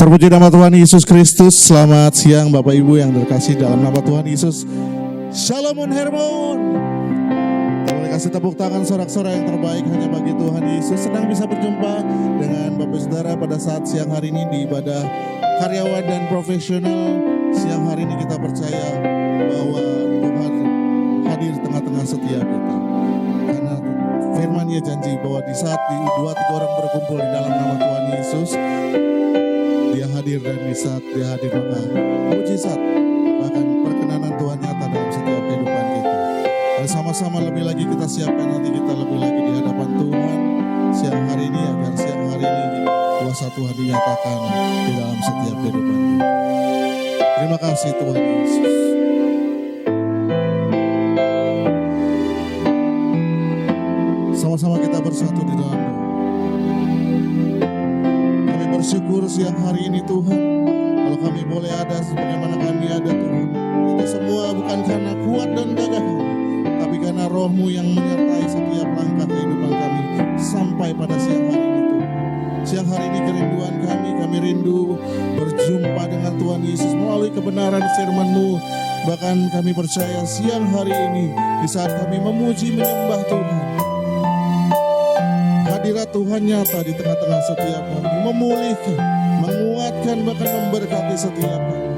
Terpuji nama Tuhan Yesus Kristus. Selamat siang Bapak Ibu yang terkasih dalam nama Tuhan Yesus. Shalom Hermon. Kita boleh kasih tepuk tangan sorak-sorai yang terbaik hanya bagi Tuhan Yesus. Senang bisa berjumpa dengan Bapak Saudara pada saat siang hari ini di ibadah karyawan dan profesional. Siang hari ini kita percaya bahwa Tuhan hadir tengah-tengah setiap kita. Karena firman-Nya janji bahwa di saat 2-3 orang berkumpul di dalam nama Tuhan Yesus, Dia hadir, dan di saat Dia hadir maka mujizat bahkan perkenanan Tuhan nyata dalam setiap kehidupan kita. Dan sama-sama lebih lagi kita siapkan nanti kita lebih lagi di hadapan Tuhan siang hari ini, agar siang hari ini kuasa Tuhan dinyatakan di dalam setiap kehidupan kita. Terima kasih Tuhan Yesus. Sama-sama kita bersatu di dalam doa. Kami bersyukur siang hari ini Tuhan, kalau kami boleh ada sebagaimana kami ada Tuhan, itu semua bukan karena kuat dan gagah kami, tapi karena Roh-Mu yang menyertai setiap langkah kehidupan kami sampai pada siang hari ini Tuhan. Siang hari ini kerinduan kami rindu berjumpa dengan Tuhan Yesus melalui kebenaran firman-Mu. Bahkan kami percaya siang hari ini di saat kami memuji menyembah Tuhan, hadirat Tuhan nyata di tengah-tengah setiap kami, memulihkan, menguatkan, bahkan memberkati setiap kami.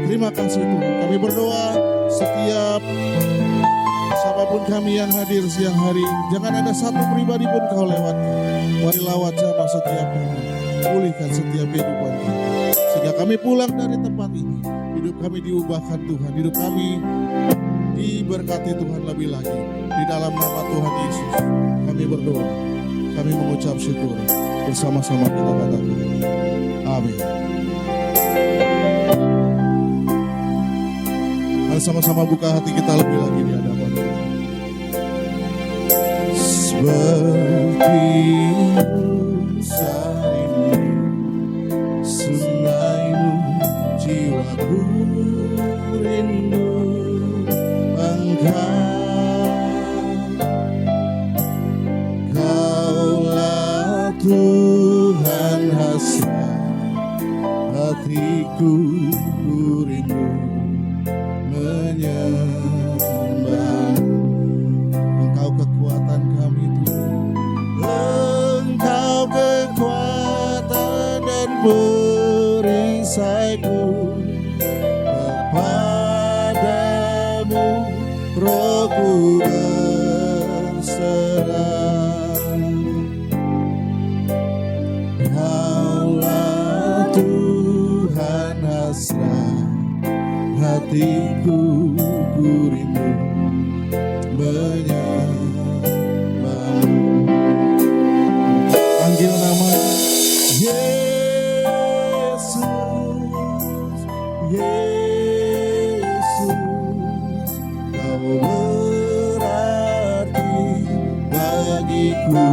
Terima kasih Tuhan. Kami berdoa setiap siapapun kami yang hadir siang hari ini, jangan ada satu pribadi pun Kau lewatkan. Mari lawat jamah setiap kami, pulihkan setiap kehidupan kami, sehingga kami pulang dari tempat ini, hidup kami diubahkan Tuhan, hidup kami diberkati Tuhan lebih lagi. Di dalam nama Tuhan Yesus kami berdoa, kami mengucap syukur. Bersama-sama kita katakan amin. Mari sama-sama buka hati kita lebih lagi di hadapan Tuhan. Seperti sarimu, sungai-Mu, jiwaku rindu Engkau. Kaulah Tuhan hasrat hatiku, ku rindu menyembah. Engkau kekuatan kami Tuhan, Engkau kekuatan dan perisaiku. Kepadamu Rohku berserah. Kaulah Tuhan hasrat hatiku, ku rindu menyembah-Mu. Panggil nama-Nya Yesus, Yesus, Kau berarti bagiku.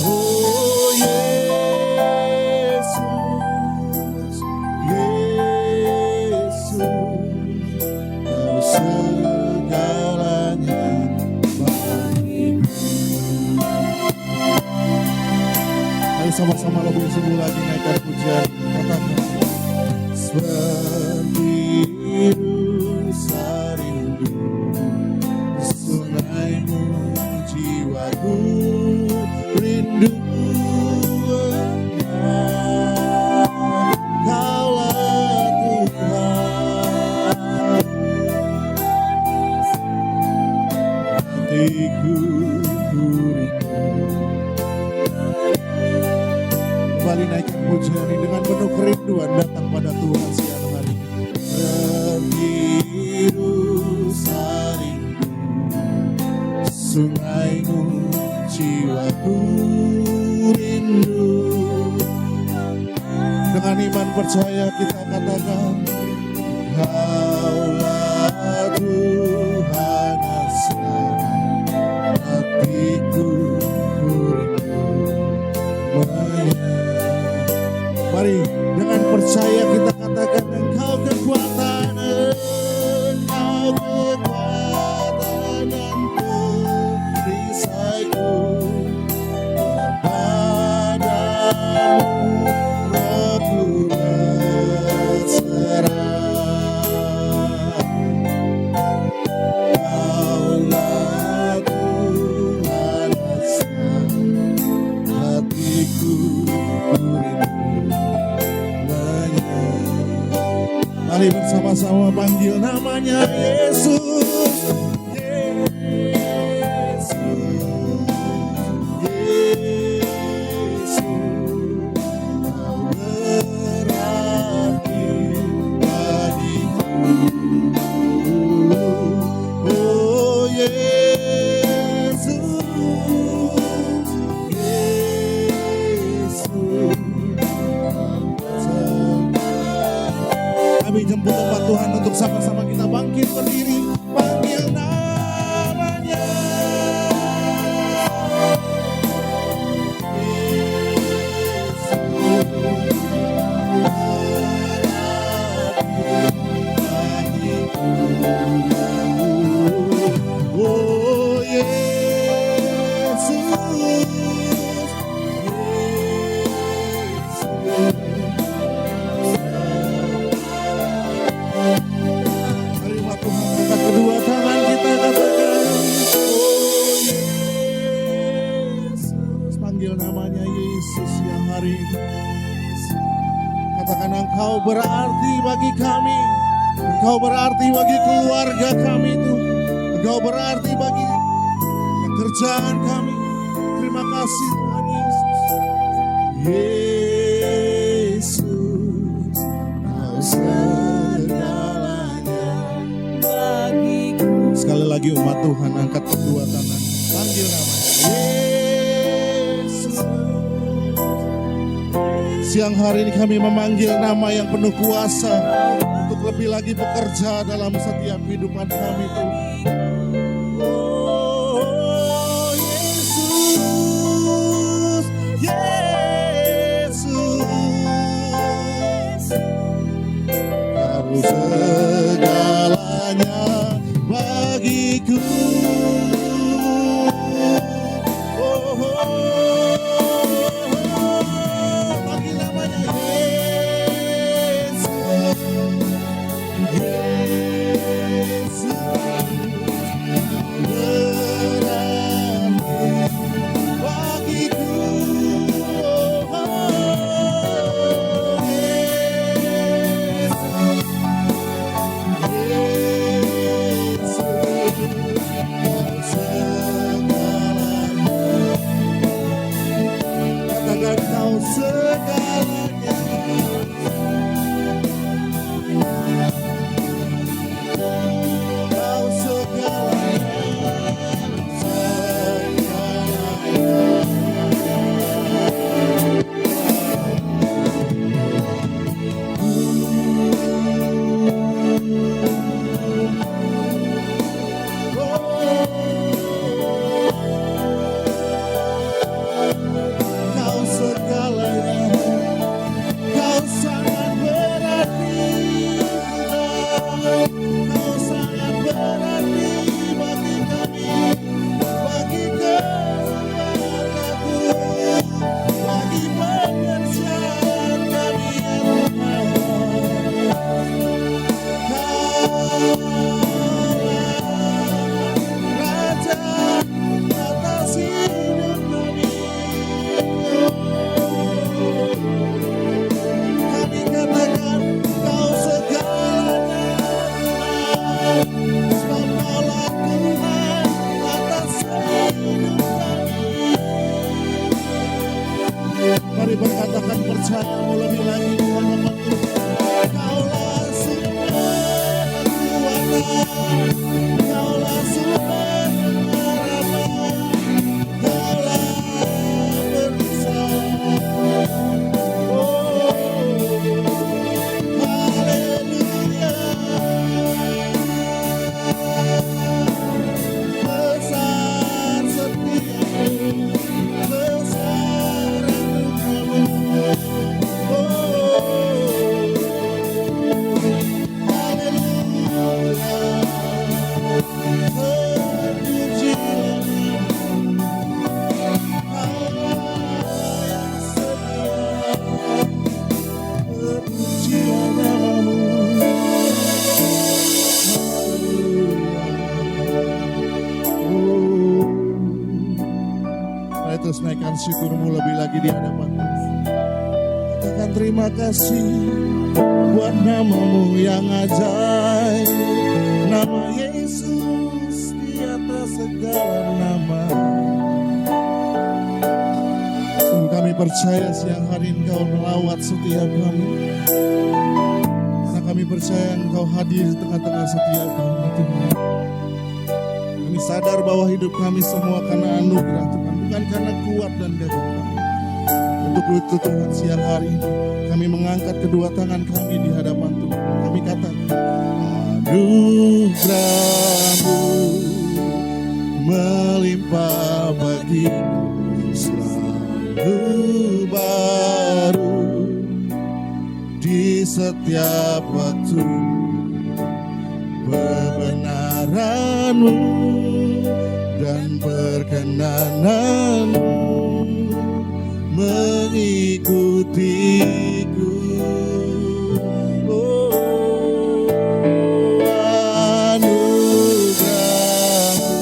Oh Yesus, Yesus, Kau segalanya bagiku. Mari sama-sama lebih sungguh lagi naikkan pujian, katakan seperti rusa rindu, sungai-Mu, jiwaku rindu Engkau. Kaulah Tuhan hatiku, ku rindu. Kembali naikkan pujian ini dengan penuh kerinduan, datang pada Tuhan siang hari ini. Terbiru sarindu, sungai-Mu, jiwaku rindu. Dengan iman percaya kita katakan, Kaulah Tuhan hasrat hatiku, ku rindu menyembah. Mari dengan percaya kita katakan, Engkau kekuatan, Engkau kekuatan dan perisaiku. bagiku, mari bersama-sama panggil namanya Yesus. Yesus, Yesus, Kau berarti bagiku. Oh Yesus, Yesus, kami jemput tempat Tuhan untuk sama-sama kita bangkit berdiri, panggil namanya. Oh Yesus, terima Tuhan, angkat kedua tangan kita katakan, oh Yesus, panggil namanya Yesus yang hari ini. Katakan Engkau berarti bagi kami, Engkau berarti bagi keluarga kami Tuhan, Engkau berarti bagi pekerjaan kami. Terima kasih Tuhan Yesus. Yesus, Kau segalanya bagiku. Sekali lagi umat Tuhan angkat kedua tangan, panggil namanya Yesus. Siang hari ini kami memanggil nama yang penuh kuasa untuk lebih lagi bekerja dalam setiap kehidupan kami Tuhan. Oh Yesus, Yesus, Kau segalanya bagiku. Panggil namanya Yesus, Yesus, berarti bagiku. Kau segalanya, Kau segalanya, Kau segalanya, Kau sangat berarti, Kau sangat berarti bagi kami, bagi keluargaku, bagi pekerjaan kami ya Tuhan. Kaulah Raja atas hidup kami. Kami katakan Kau segalanya Tuhan, sebab Kaulah Tuhan atas hidup kami. Mari berkatakan percayamu lebih lagi Tuhan Bapa Tuhan. Kaulah sumber kekuatan, Kaulah sumber harapan, Kaulah perisai. Oh, haleluya. Besar setiamu, besar anugerahmu. Oh, haleluya. syukur-Mu lebih lagi di hadapan Tuhan. Katakan terima kasih buat nama-Mu yang ajaib, nama Yesus di atas segala nama. Sungguh kami percaya siang hari Engkau melawat setiap kami, karena kami percaya Engkau hadir di tengah-tengah setiap kami Tuhan. Kami sadar bahwa hidup kami semua karena anugerah Tuhan, bukan karena kuat dan gagah kami. Untuk itu Tuhan siang hari ini kami mengangkat kedua tangan kami di hadapan Tuhan. Kami katakan anugerah-Mu melimpah bagiku, selalu baru di setiap waktu. Kebenaran-Mu dan perkenanan-Mu mengikutiku. Oh, anugerah-Mu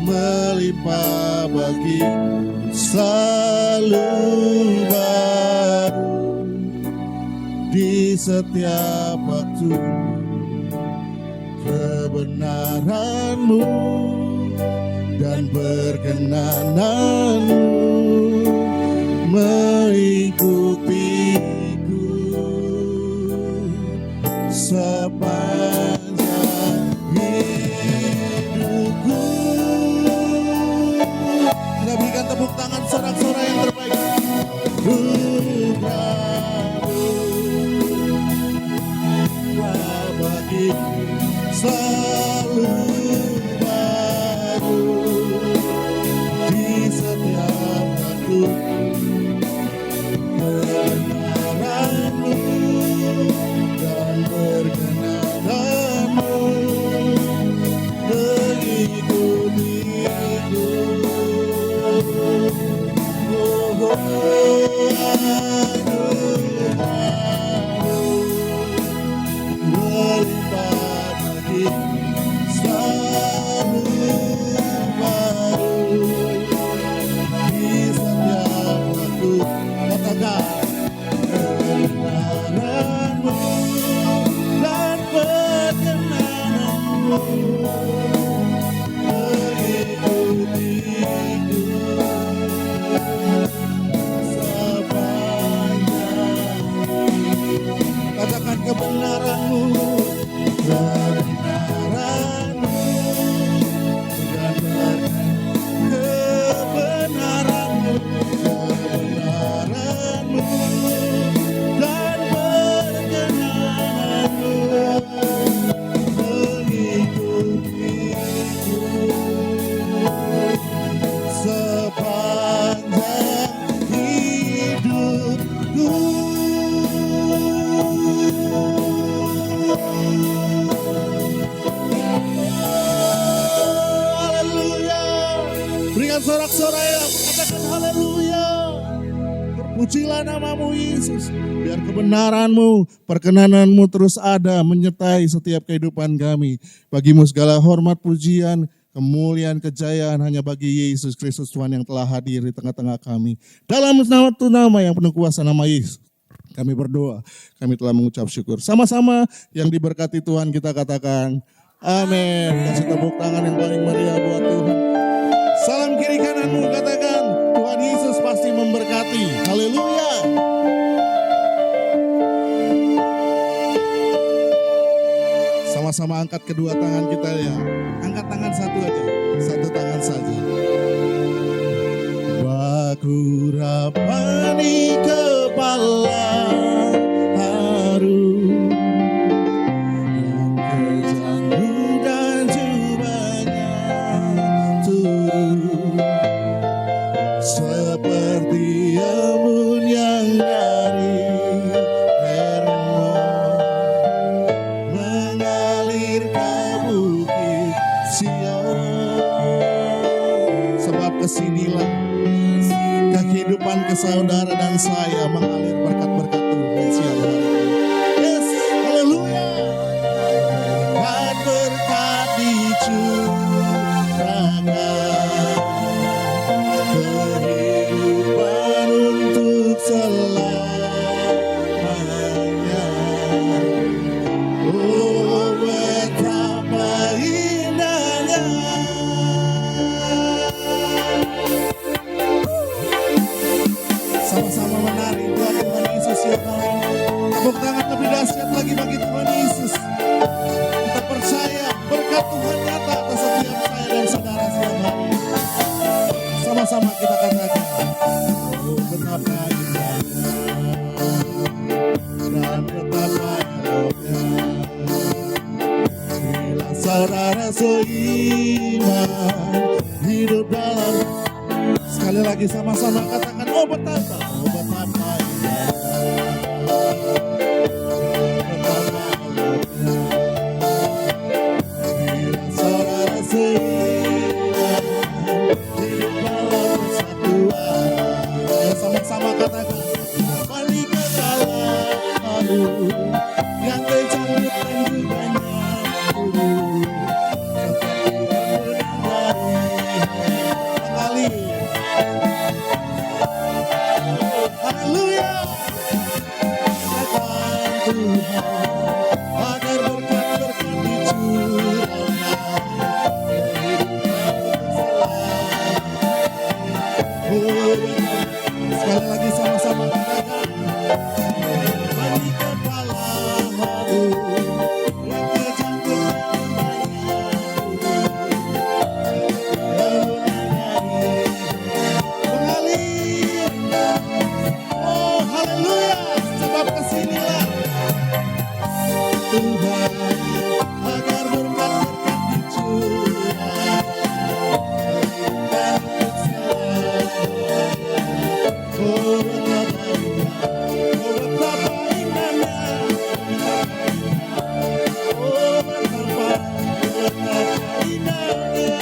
melimpah bagiku, selalu baru di setiap waktu. Kebenaran-Mu dan perkenanan-Mu mengikutiku sepanjang hidupku. Kita berikan tepuk tangan sorak-sorai yang terbaik. Bagiku selalu baru di setiap waktu. Kebenaran-Mu dan perkenanan-Mu mengikutiku. Katakan kebenaran-Mu, kebenaran-Mu dan kebenaran-Mu, kebenaran-Mu dan perkenanan-Mu mengikutiku sepanjang hidupku. Berikan sorak-sorai yang mengatakan haleluya. Terpujilah nama-Mu Yesus. Biar kebenaran-Mu, perkenanan-Mu terus ada menyertai setiap kehidupan kami. Bagi-Mu segala hormat, pujian, kemuliaan, kejayaan hanya bagi Yesus Kristus Tuhan yang telah hadir di tengah-tengah kami. Dalam nama yang penuh kuasa, nama Yesus, kami berdoa, kami telah mengucap syukur. Sama-sama yang diberkati Tuhan kita katakan amin. Kasih tepuk tangan yang paling meriah buat Tuhan. Salam kiri kananmu, katakan Tuhan Yesus pasti memberkati. Haleluya. Sama-sama angkat kedua tangan kita ya. Angkat tangan satu aja, satu tangan saja. Baku rapani kepala haru, yang kejanggu dan jubahnya turun, seperti embun yang dari Hermon mengalir ke bukit Sion. Sebab kesinilah kehidupan ke saudara dan saya mengalir berkat-berkat Tuhan siang hari ini. Yes, haleluya. Dan berkat dicurahkan Sama-sama menari buat Tuhan Yesus ya kami. Tepuk tangan lebih dahsyat lagi bagi Tuhan Yesus. Kita percaya berkat Tuhan nyata atas setiap saya dan saudara siang hari. Sama-sama kita katakan, oh betapa indahnya dan betapa eloknya bila saudara seiman hidup dalam. Sekali lagi sama-sama katakan, oh betapa indahnya, betapa eloknya bila saudara seiman hidup dalam persatuan. Ayo sama-sama katakan, kembali ke dalam yang tercambuk dan juga nyambung seperti dari kembali. Haleluya. Katakan Tuhan agar berkat-berkat dicurahkan kehidupan. Sekali lagi sama-sama katakan, bagi kepala haru yang tercambuk mengalir. Oh haleluya, sebab kesinilah Tuhan agar berkat-berkat dicurahkan kehidupan bersama. Oh betapa indahnya, oh betapa indahnya.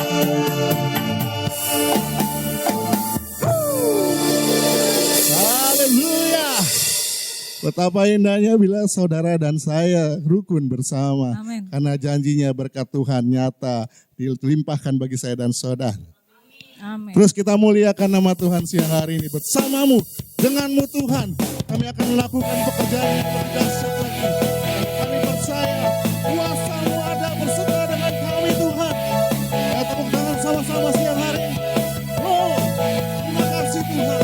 Haleluya. Betapa indahnya bila saudara dan saya rukun bersama. Amin. Karena janjinya berkat Tuhan nyata dilimpahkan bagi saya dan saudara. Amin. Terus kita muliakan nama Tuhan siang hari ini. Bersamamu, denganmu Tuhan, kami akan melakukan pekerjaan yang lebih dahsyat lagi. Kami percaya kuasa-Mu ada beserta dengan kami Tuhan. Ya tepuk tangan sama-sama siang hari ini. Oh, terima kasih Tuhan.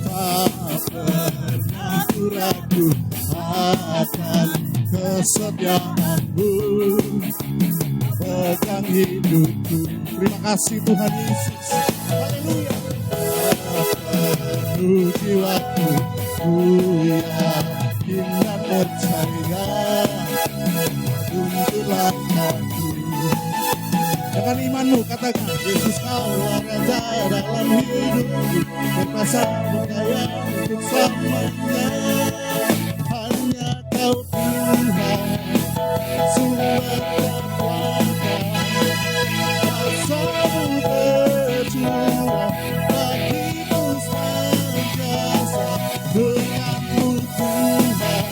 Tak pernah ku ragu akan kesetiaan-Mu, pegang hidupku. Terima kasih Tuhan Yesus. Haleluya. Penuh jiwaku, ku yakin dan percaya untuk langkahku. Dengan imanmu katakan, Yesus kau raja dalam hidupku, berkuasa berdaya untuk selamanya. Hanya kau Tuhan, sumber kekuatan. Kuasa-Mu tercurah bagiku senantiasa. Denganmu Tuhan,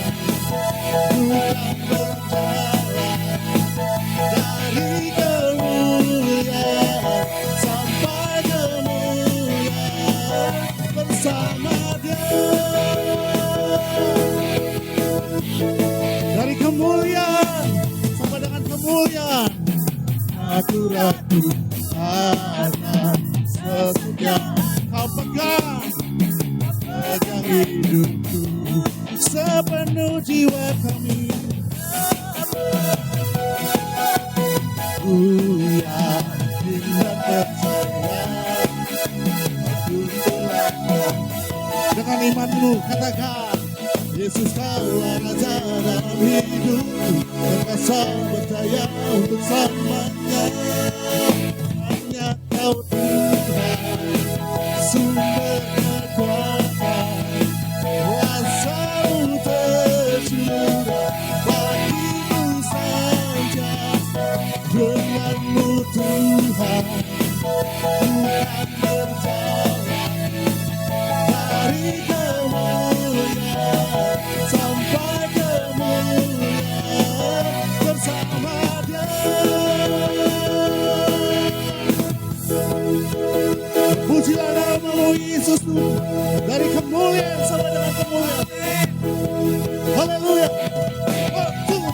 ku kan berjalan dari kemuliaan sampai kemuliaan bersama Dia. Dari kemuliaan sampai dengan kemuliaan, aku ragu akan setia kau pegang hidupku sepenuh jiwa kami. Ku yakin dan percaya aku telah. Dengan imanmu katakan, Yesus kau raja dalam hidupku, berkuasa berdaya untuk selamanya. Hanya kau Tuhan, sumber kekuatan. Kuasa-Mu tercurah bagiku senantiasa. Denganmu Tuhan, bukan berjalan dari kemuliaan sampai kemuliaan bersama Dia. Pujilah nama-Mu Yesus, dari kemuliaan sampai dengan kemuliaan. Haleluya. 1, 2, 3.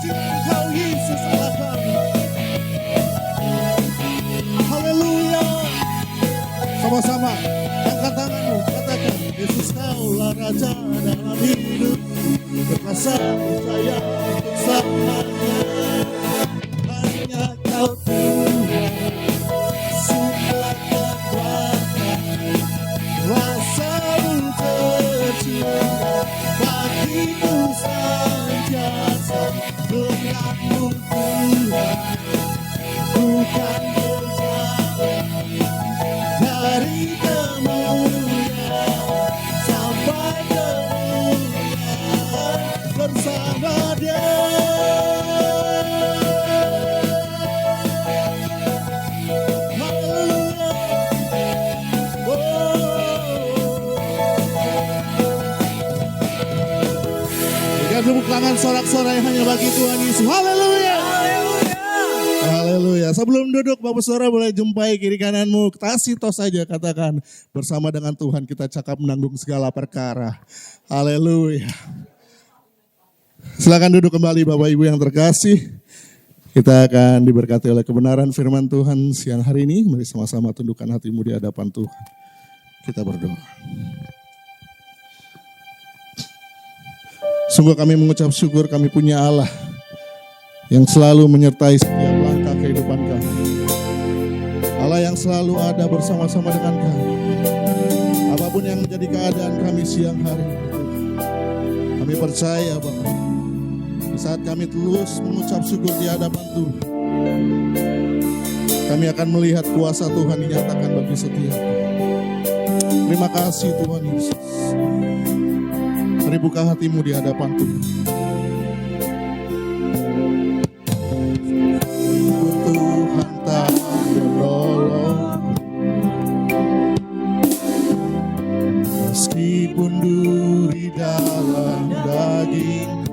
Pujilah Engkau Yesus Allah kami. Haleluya. Sama-sama angkat tanganmu, katakan Yesus kaulah Raja dalam hidup, berkuasa saya untuk selamanya. Hanya Kau Tuhan, sumber kekuatan, rasamu tercurah bagiku senantiasa. Denganmu Tuhan, bukan berjalan dari kemuliaan sampai kemuliaan bersama Dia. Haleluya. Berikan tepuk tangan sorak-sorai hanya bagi Tuhan Yesus. Haleluya. Haleluya. Sebelum duduk, Bapak Saudara boleh jumpai kiri kananmu. Kasih tos saja, katakan bersama dengan Tuhan kita cakap menanggung segala perkara. Haleluya. Silakan duduk kembali Bapak Ibu yang terkasih. Kita akan diberkati oleh kebenaran firman Tuhan siang hari ini. Mari sama-sama tundukkan hatimu di hadapan Tuhan. Kita berdoa. Sungguh kami mengucap syukur kami punya Allah yang selalu menyertai setiap langkah kehidupan kami. Allah yang selalu ada bersama-sama dengan kami. Apapun yang menjadi keadaan kami siang hari ini, kami percaya Bapak, di saat kami terus mengucap syukur di hadapan Tuhan, kami akan melihat kuasa Tuhan dinyatakan bagi setiap kami. Terima kasih Tuhan Yesus. Mari buka hatimu di hadapan Tuhan. Tuhan tak menolong, meskipun duri dalam daging,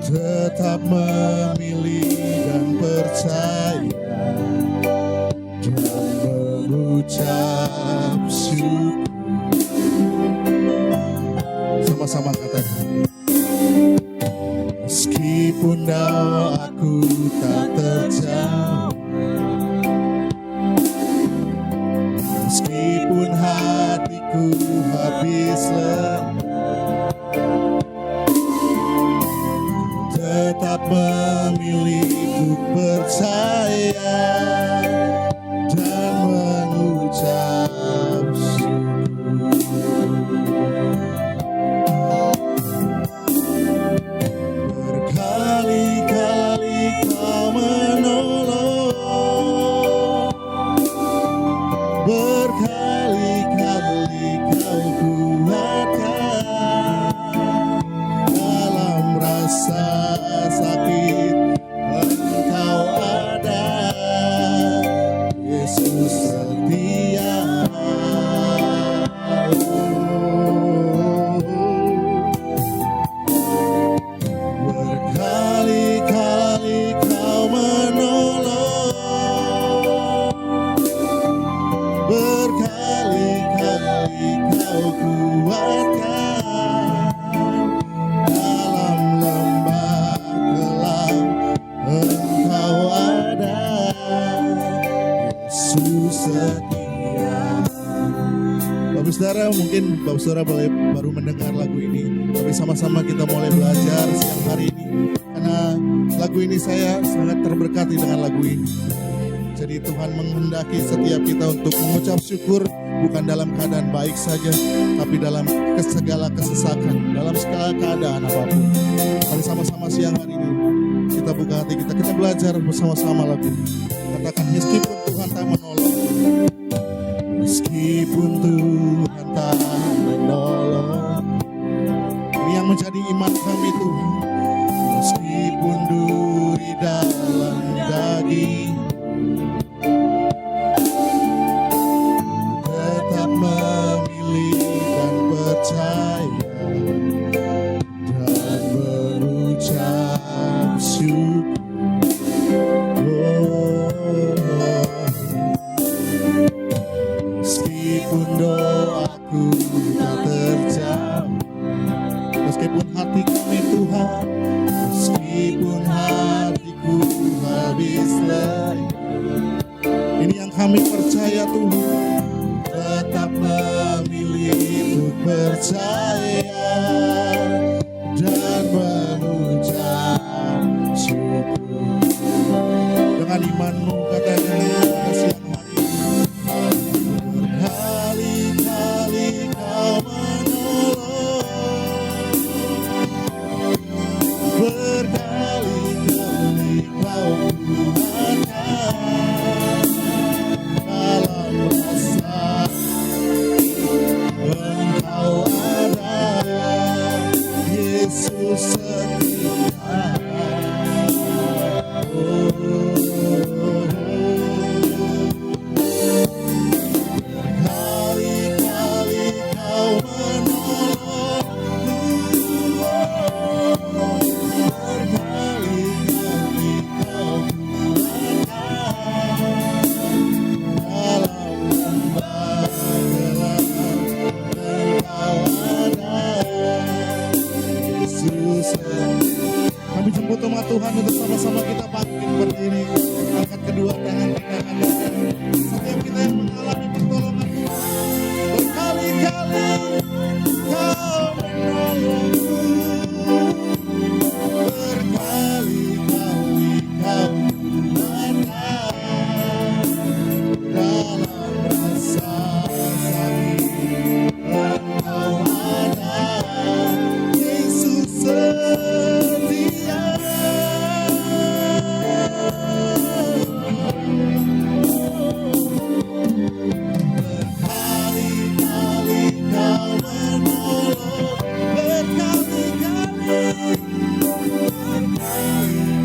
tetap memilih dan percaya dan mengucap syukur. Sama-sama katakan. Meskipun doaku tak terjawab, meskipun hatiku habis lelah, tetap memilih untuk percaya dan mengucap syukur. Berkali-kali Kau menolong, berkali-kali Kau kuatkan dalam rasa sakit. Engkau ada, Yesus setia. Berkali-kali Kau menolong, berkali-kali Kau kuatkan dalam lembah gelap. Engkau ada, Yesus setia. Bapak Saudara, mungkin Bapak Saudara baru mendengar lagu ini, tapi sama-sama kita mulai belajar siang hari ini. Karena lagu ini saya sangat terberkati dengan lagu ini. Jadi Tuhan menghendaki setiap kita untuk mengucap syukur bukan dalam keadaan baik saja, tapi dalam segala kesesakan, dalam segala keadaan apapun. Mari sama-sama siang hari ini kita buka hati kita belajar bersama-sama lagu ini. Katakan meskipun Tuhan tak menolong, meskipun Tuhan tak menolong. Ini yang menjadi iman kami Tuhan. Meskipun duri dalam daging, tetap memilih dan percaya dan berucap syukur. Meskipun doaku tak terjawab, meskipun hati kami Tuhan, meskipun hatiku Ini yang kami percaya Tuhan. Tetap memilih untuk percaya dan mengucap syukur. Dengan imanmu katakan siang hari ini. Berkali-kali kau menolong, berkali-kali kau kuatkan dalam rasa Engkau ada, Yesus setia. Berkali-kali kau menolongku, berkali-kali kau kuatkan dalam lembah gelap. Engkau ada, Yesus. Kami jemput umat Tuhan untuk sama-sama kita bangkit berdiri, angkat kedua tangan kita katakan, setiap kita yang mengalami pertolongan Tuhan, berkali-kali kau menolongku, berkali-kali kau kuatkan dalam rasa sakit. Engkau ada, Yesus setia. Berkali-kali kau menolong, berkali-kali kau kuatkan dalam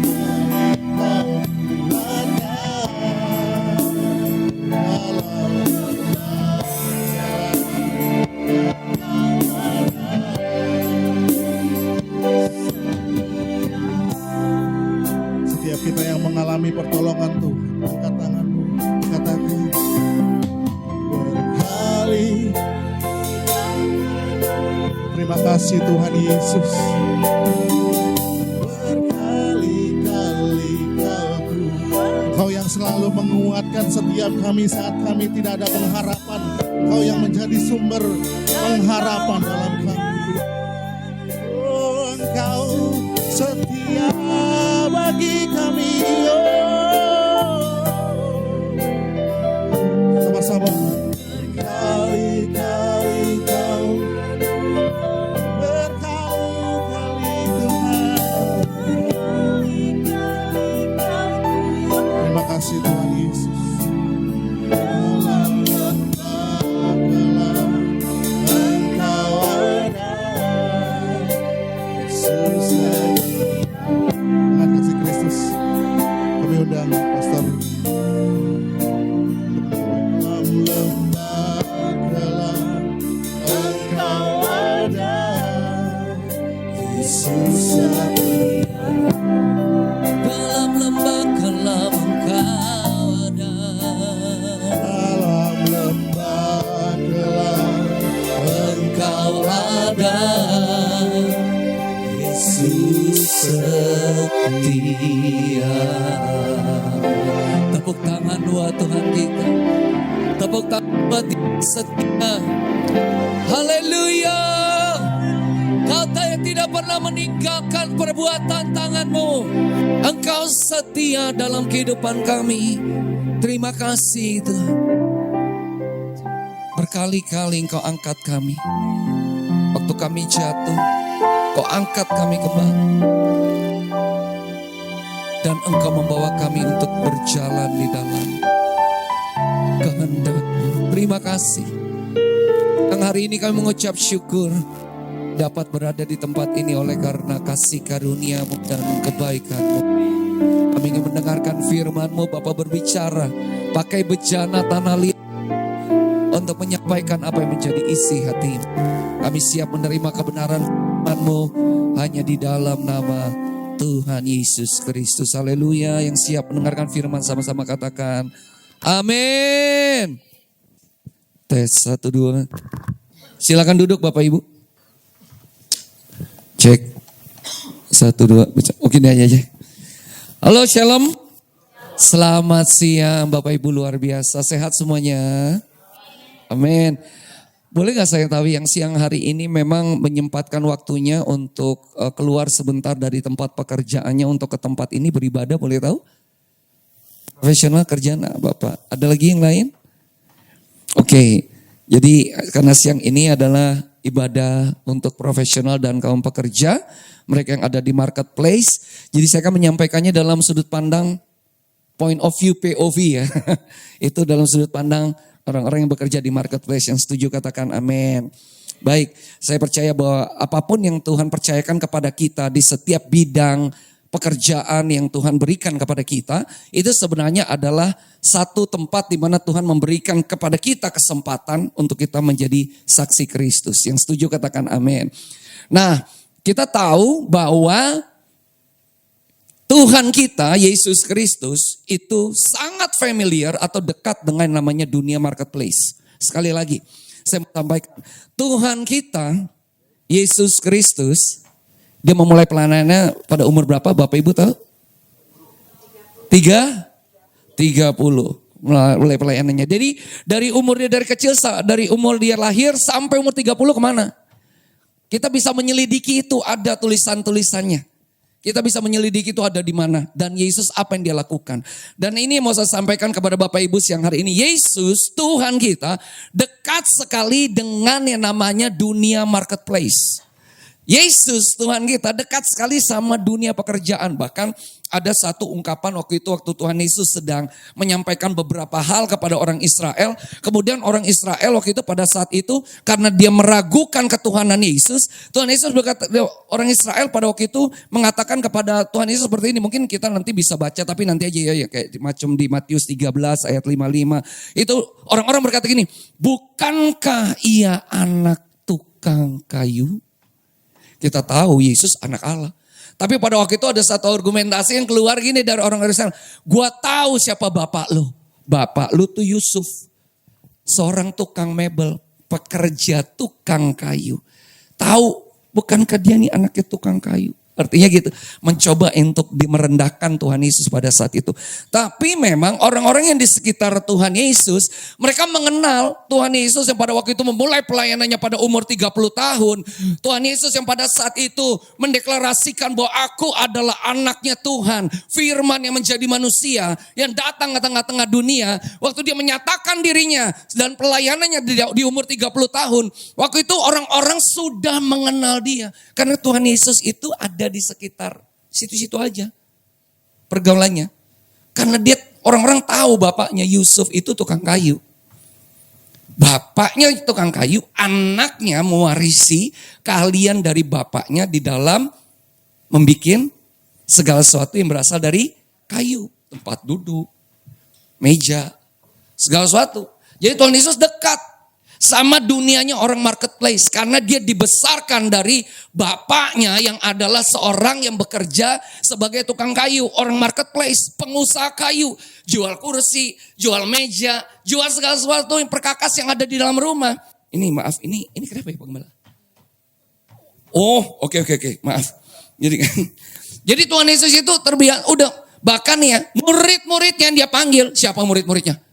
setiap kita yang mengalami pertolongan Tuhan, angkat tanganmu, katakan berkali. Terima kasih Tuhan Yesus. Berkali-kali Kau yang selalu menguatkan setiap kami saat kami tidak ada pengharapan. Kau yang menjadi sumber pengharapan dalam kami. Oh, Engkau setia bagi kami. Sama-sama. Berkali-kali kau, berkali-kali Tuhan. Terima kasih Tuhan Yesus. Dalam lembah gelap Engkau ada, Yesus setia. Dengan kasih Kristus kami undang Pastor. Dalam lembah gelap Engkau ada, Yesus setia. Dalam lembah gelap Engkau ada. Dalam lembah gelap Engkau ada, Yesus setia. Tepuk tangan buat Tuhan kita. Tepuk tangan buat Dia setia. Haleluya. Kau tidak pernah meninggalkan perbuatan tanganmu. Engkau setia dalam kehidupan kami. Terima kasih Tuhan. Berkali-kali Engkau angkat kami. Waktu kami jatuh, Kau angkat kami kembali. Dan Engkau membawa kami untuk berjalan di dalam kehendak-Mu. Terima kasih. Yang hari ini kami mengucap syukur dapat berada di tempat ini oleh karena kasih karunia-Mu dan kebaikan-Mu. Kami ingin mendengarkan firman-Mu, Bapa berbicara pakai bejana tanah liat untuk menyampaikan apa yang menjadi isi hati. Kami siap menerima kebenaran firman-Mu hanya di dalam nama Tuhan Yesus Kristus. Haleluya. Yang siap mendengarkan firman sama-sama katakan amin. Tes 1, 2. Silakan duduk Bapak Ibu. Cek 1, 2. Oke, ini aja. Halo, shalom. Selamat siang Bapak Ibu luar biasa. Sehat semuanya? Amin. Boleh gak saya tahu yang siang hari ini memang menyempatkan waktunya untuk keluar sebentar dari tempat pekerjaannya untuk ke tempat ini beribadah, boleh tahu? Profesional kerjaan Bapak. Ada lagi yang lain? Oke. Jadi karena siang ini adalah ibadah untuk profesional dan kaum pekerja, mereka yang ada di marketplace. Jadi saya akan menyampaikannya dalam sudut pandang point of view POV ya. Itu dalam sudut pandang orang-orang yang bekerja di marketplace. Yang setuju katakan amin. Baik, saya percaya bahwa apapun yang Tuhan percayakan kepada kita di setiap bidang pekerjaan yang Tuhan berikan kepada kita, itu sebenarnya adalah satu tempat di mana Tuhan memberikan kepada kita kesempatan untuk kita menjadi saksi Kristus. Yang setuju katakan amin. Nah, kita tahu bahwa Tuhan kita, Yesus Kristus, itu sangat familiar atau dekat dengan namanya dunia marketplace. Sekali lagi, saya mau sampaikan. Tuhan kita, Yesus Kristus, dia memulai pelayanannya pada umur berapa? Bapak Ibu tahu? 30. Mulai pelayanannya. Jadi dari umur dia dari kecil, dari umur dia lahir sampai umur 30 kemana? Kita bisa menyelidiki itu, ada tulisan-tulisannya. Kita bisa menyelidiki itu ada di mana. Dan Yesus apa yang dia lakukan. Dan ini mau saya sampaikan kepada Bapak Ibu siang hari ini. Yesus Tuhan kita dekat sekali dengan yang namanya dunia marketplace. Yesus Tuhan kita dekat sekali sama dunia pekerjaan. Bahkan ada satu ungkapan waktu Tuhan Yesus sedang menyampaikan beberapa hal kepada orang Israel. Kemudian orang Israel waktu itu pada saat itu karena dia meragukan ketuhanan Yesus. Tuhan Yesus berkata, orang Israel pada waktu itu mengatakan kepada Tuhan Yesus seperti ini. Mungkin kita nanti bisa baca tapi nanti aja ya kayak macam di Matius 13 ayat 55. Itu orang-orang berkata gini, bukankah ia anak tukang kayu? Kita tahu Yesus anak Allah. Tapi pada waktu itu ada satu argumentasi yang keluar gini dari orang Israel. Gua tahu siapa bapak lu. Bapak lu tuh Yusuf. Seorang tukang mebel. Pekerja tukang kayu. Tahu bukankah dia nih anaknya tukang kayu. Artinya gitu, mencoba untuk merendahkan Tuhan Yesus pada saat itu. Tapi memang orang-orang yang di sekitar Tuhan Yesus, mereka mengenal Tuhan Yesus yang pada waktu itu memulai pelayanannya pada umur 30 tahun. Tuhan Yesus yang pada saat itu mendeklarasikan bahwa aku adalah anaknya Tuhan. Firman yang menjadi manusia, yang datang ke tengah-tengah dunia. Waktu dia menyatakan dirinya dan pelayanannya di umur 30 tahun. Waktu itu orang-orang sudah mengenal dia. Karena Tuhan Yesus itu ada di sekitar situ-situ aja pergaulannya. Karena dia orang-orang tahu bapaknya Yusuf itu tukang kayu. Bapaknya tukang kayu, anaknya mewarisi keahlian dari bapaknya di dalam membuat segala sesuatu yang berasal dari kayu. Tempat duduk, meja, segala sesuatu. Jadi Tuhan Yesus dekat sama dunianya orang marketplace. Karena dia dibesarkan dari bapaknya yang adalah seorang yang bekerja sebagai tukang kayu. Orang marketplace, pengusaha kayu. Jual kursi, jual meja, jual segala sesuatu yang perkakas yang ada di dalam rumah. Ini maaf, ini kenapa ya Pak Gembala? Oh oke, maaf. Jadi Tuhan Yesus itu terbiasa, udah bahkan ya murid-murid yang dia panggil. Siapa murid-muridnya?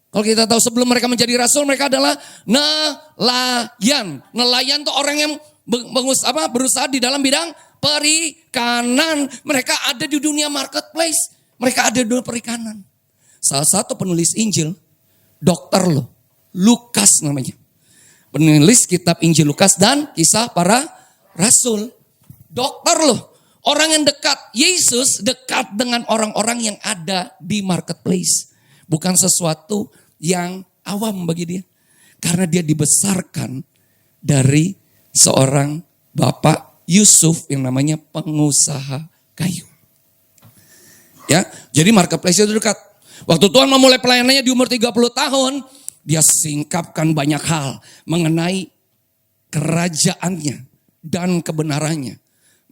Kalau kita tahu sebelum mereka menjadi rasul, mereka adalah nelayan. Nelayan itu orang yang berusaha di dalam bidang perikanan. Mereka ada di dunia marketplace. Mereka ada di dunia perikanan. Salah satu penulis Injil, dokter loh, Lukas namanya. Penulis kitab Injil Lukas dan kisah para rasul. Dokter loh, orang yang dekat. Yesus dekat dengan orang-orang yang ada di marketplace. Bukan sesuatu yang awam bagi dia. Karena dia dibesarkan dari seorang bapak Yusuf yang namanya pengusaha kayu. Ya, jadi marketplace itu dekat. Waktu Tuhan memulai pelayanannya di umur 30 tahun, dia singkapkan banyak hal mengenai kerajaannya dan kebenarannya.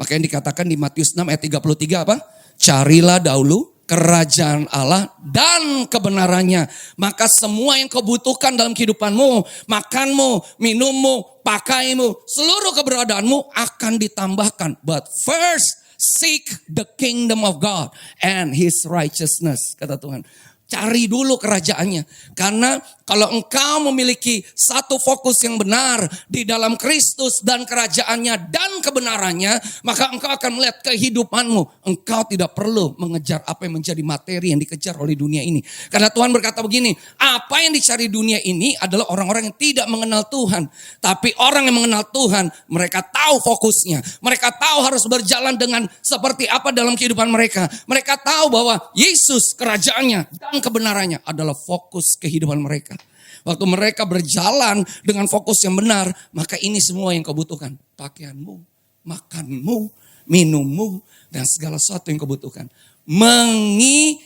Maka yang dikatakan di Matius 6 ayat 33 apa? Carilah dahulu kerajaan Allah dan kebenarannya. Maka semua yang kau butuhkan dalam kehidupanmu, makanmu, minummu, pakaimu, seluruh keberadaanmu akan ditambahkan. But first, Seek the kingdom of God and His righteousness, kata Tuhan. Cari dulu kerajaannya. Karena kalau engkau memiliki satu fokus yang benar di dalam Kristus dan kerajaannya dan kebenarannya, maka engkau akan melihat kehidupanmu. Engkau tidak perlu mengejar apa yang menjadi materi yang dikejar oleh dunia ini. Karena Tuhan berkata begini, apa yang dicari dunia ini adalah orang-orang yang tidak mengenal Tuhan. Tapi orang yang mengenal Tuhan, mereka tahu fokusnya. Mereka tahu harus berjalan dengan seperti apa dalam kehidupan mereka. Mereka tahu bahwa Yesus kerajaannya dan kebenarannya adalah fokus kehidupan mereka. Waktu mereka berjalan dengan fokus yang benar, maka ini semua yang kau butuhkan. Pakaianmu, makanmu, minummu, dan segala sesuatu yang kau butuhkan. Mengikuti.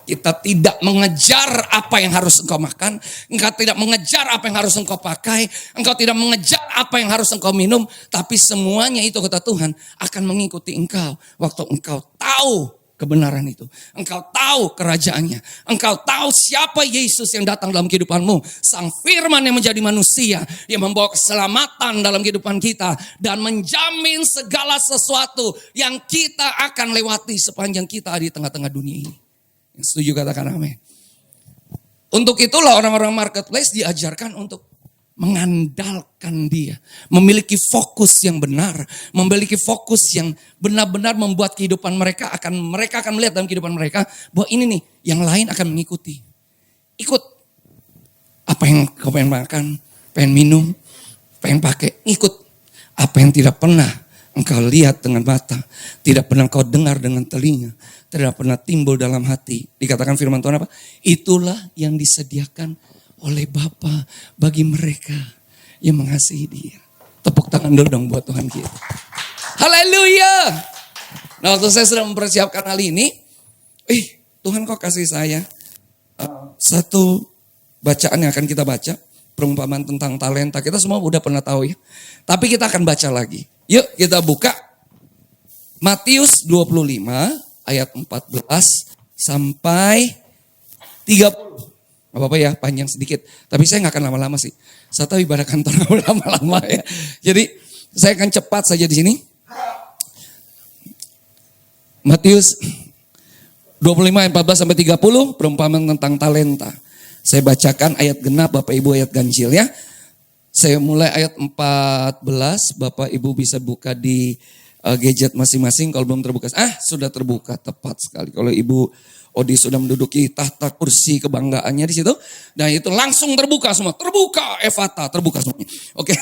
Kita tidak mengejar apa yang harus engkau makan. Engkau tidak mengejar apa yang harus engkau pakai. Engkau tidak mengejar apa yang harus engkau minum. Tapi semuanya itu, kata Tuhan, akan mengikuti engkau. Waktu engkau tahu kebenaran itu. Engkau tahu kerajaannya. Engkau tahu siapa Yesus yang datang dalam kehidupanmu. Sang firman yang menjadi manusia. Yang membawa keselamatan dalam kehidupan kita. Dan menjamin segala sesuatu yang kita akan lewati sepanjang kita di tengah-tengah dunia ini. Yang setuju katakan amin. Untuk itulah orang-orang marketplace diajarkan untuk mengandalkan Dia, memiliki fokus yang benar, memiliki fokus yang benar-benar membuat kehidupan mereka akan melihat dalam kehidupan mereka bahwa ini nih yang lain akan mengikuti. Ikut apa yang kau pengen makan, pengen minum, pengen pakai, ikut apa yang tidak pernah engkau lihat dengan mata, tidak pernah kau dengar dengan telinga, tidak pernah timbul dalam hati. Dikatakan firman Tuhan apa? Itulah yang disediakan oleh Bapa bagi mereka yang mengasihi Dia. Tepuk tangan dulu dong buat Tuhan kita. Haleluya. Nah, waktu saya sedang mempersiapkan hal ini, Tuhan kok kasih saya satu bacaan yang akan kita baca, perumpamaan tentang talenta. Kita semua udah pernah tahu ya. Tapi kita akan baca lagi. Yuk kita buka Matius 25 ayat 14 sampai 30. Gak apa-apa ya, panjang sedikit. Tapi saya gak akan lama-lama sih. Saya tahu ibadah kantor gak lama-lama ya. Jadi saya akan cepat saja di sini. Matius 25 ayat 14 sampai 30, perumpamaan tentang talenta. Saya bacakan ayat genap, Bapak Ibu ayat ganjil ya. Saya mulai ayat 14, Bapak Ibu bisa buka di gadget masing-masing kalau belum terbuka. Sudah terbuka, tepat sekali. Kalau Ibu Odi sudah menduduki tahta kursi kebanggaannya di situ. Dan itu langsung terbuka semua. Terbuka Efata, terbuka semuanya. Oke.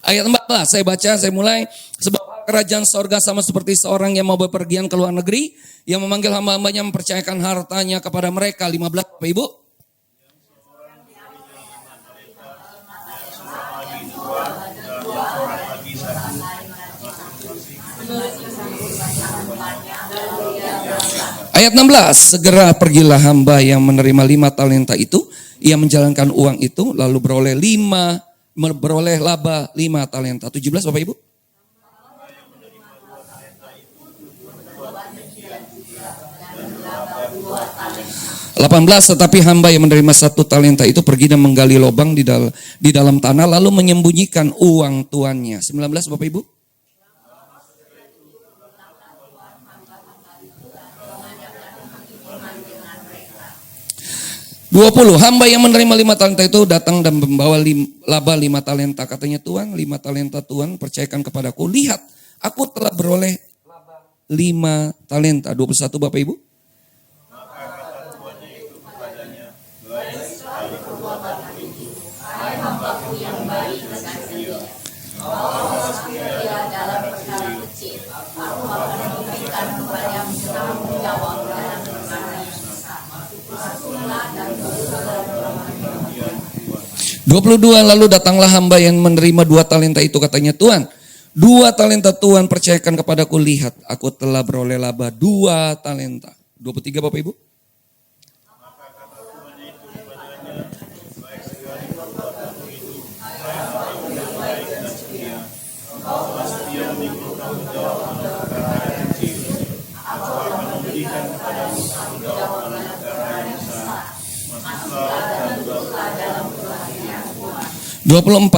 Ayat 14 saya baca, saya mulai. Sebab kerajaan sorga sama seperti seorang yang mau bepergian ke luar negeri. Yang memanggil hamba-hambanya mempercayakan hartanya kepada mereka. 15 Bapak Ibu. Ayat 16, segera pergilah hamba yang menerima 5 talenta itu. Ia menjalankan uang itu lalu beroleh laba 5 talenta. 17 Bapak Ibu. Tetapi hamba yang menerima 1 talenta itu pergi dan menggali lubang di dalam tanah lalu menyembunyikan uang tuannya. 19 Bapak Ibu. 20, hamba yang menerima 5 talenta itu datang dan membawa laba 5 talenta. Katanya, Tuhan, 5 talenta Tuhan percayakan kepadaku. Lihat, aku telah beroleh 5 talenta. 21 Bapak Ibu. Dua 22, lalu datanglah hamba yang menerima 2 talenta itu. Katanya, Tuhan, 2 talenta Tuhan percayakan kepadaku. Lihat, aku telah beroleh laba 2 talenta. 23 Bapak Ibu.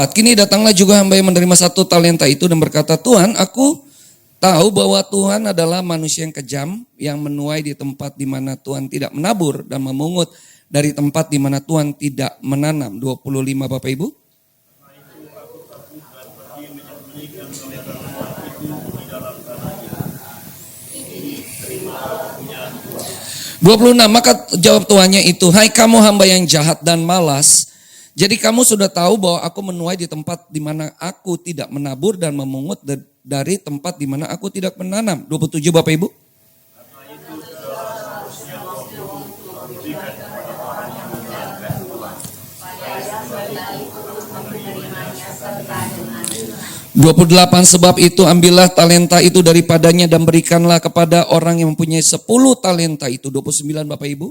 Kini datanglah juga hamba yang menerima 1 talenta itu dan berkata, Tuhan, aku tahu bahwa Tuhan adalah manusia yang kejam, yang menuai di tempat di mana Tuhan tidak menabur dan memungut dari tempat di mana Tuhan tidak menanam. 25 Bapak Ibu. Maka jawab tuannya itu, hai kamu hamba yang jahat dan malas. Jadi kamu sudah tahu bahwa aku menuai di tempat di mana aku tidak menabur dan memungut dari tempat di mana aku tidak menanam. 27 Bapak Ibu. Sebab itu ambillah talenta itu daripadanya dan berikanlah kepada orang yang mempunyai 10 talenta itu. 29 Bapak Ibu.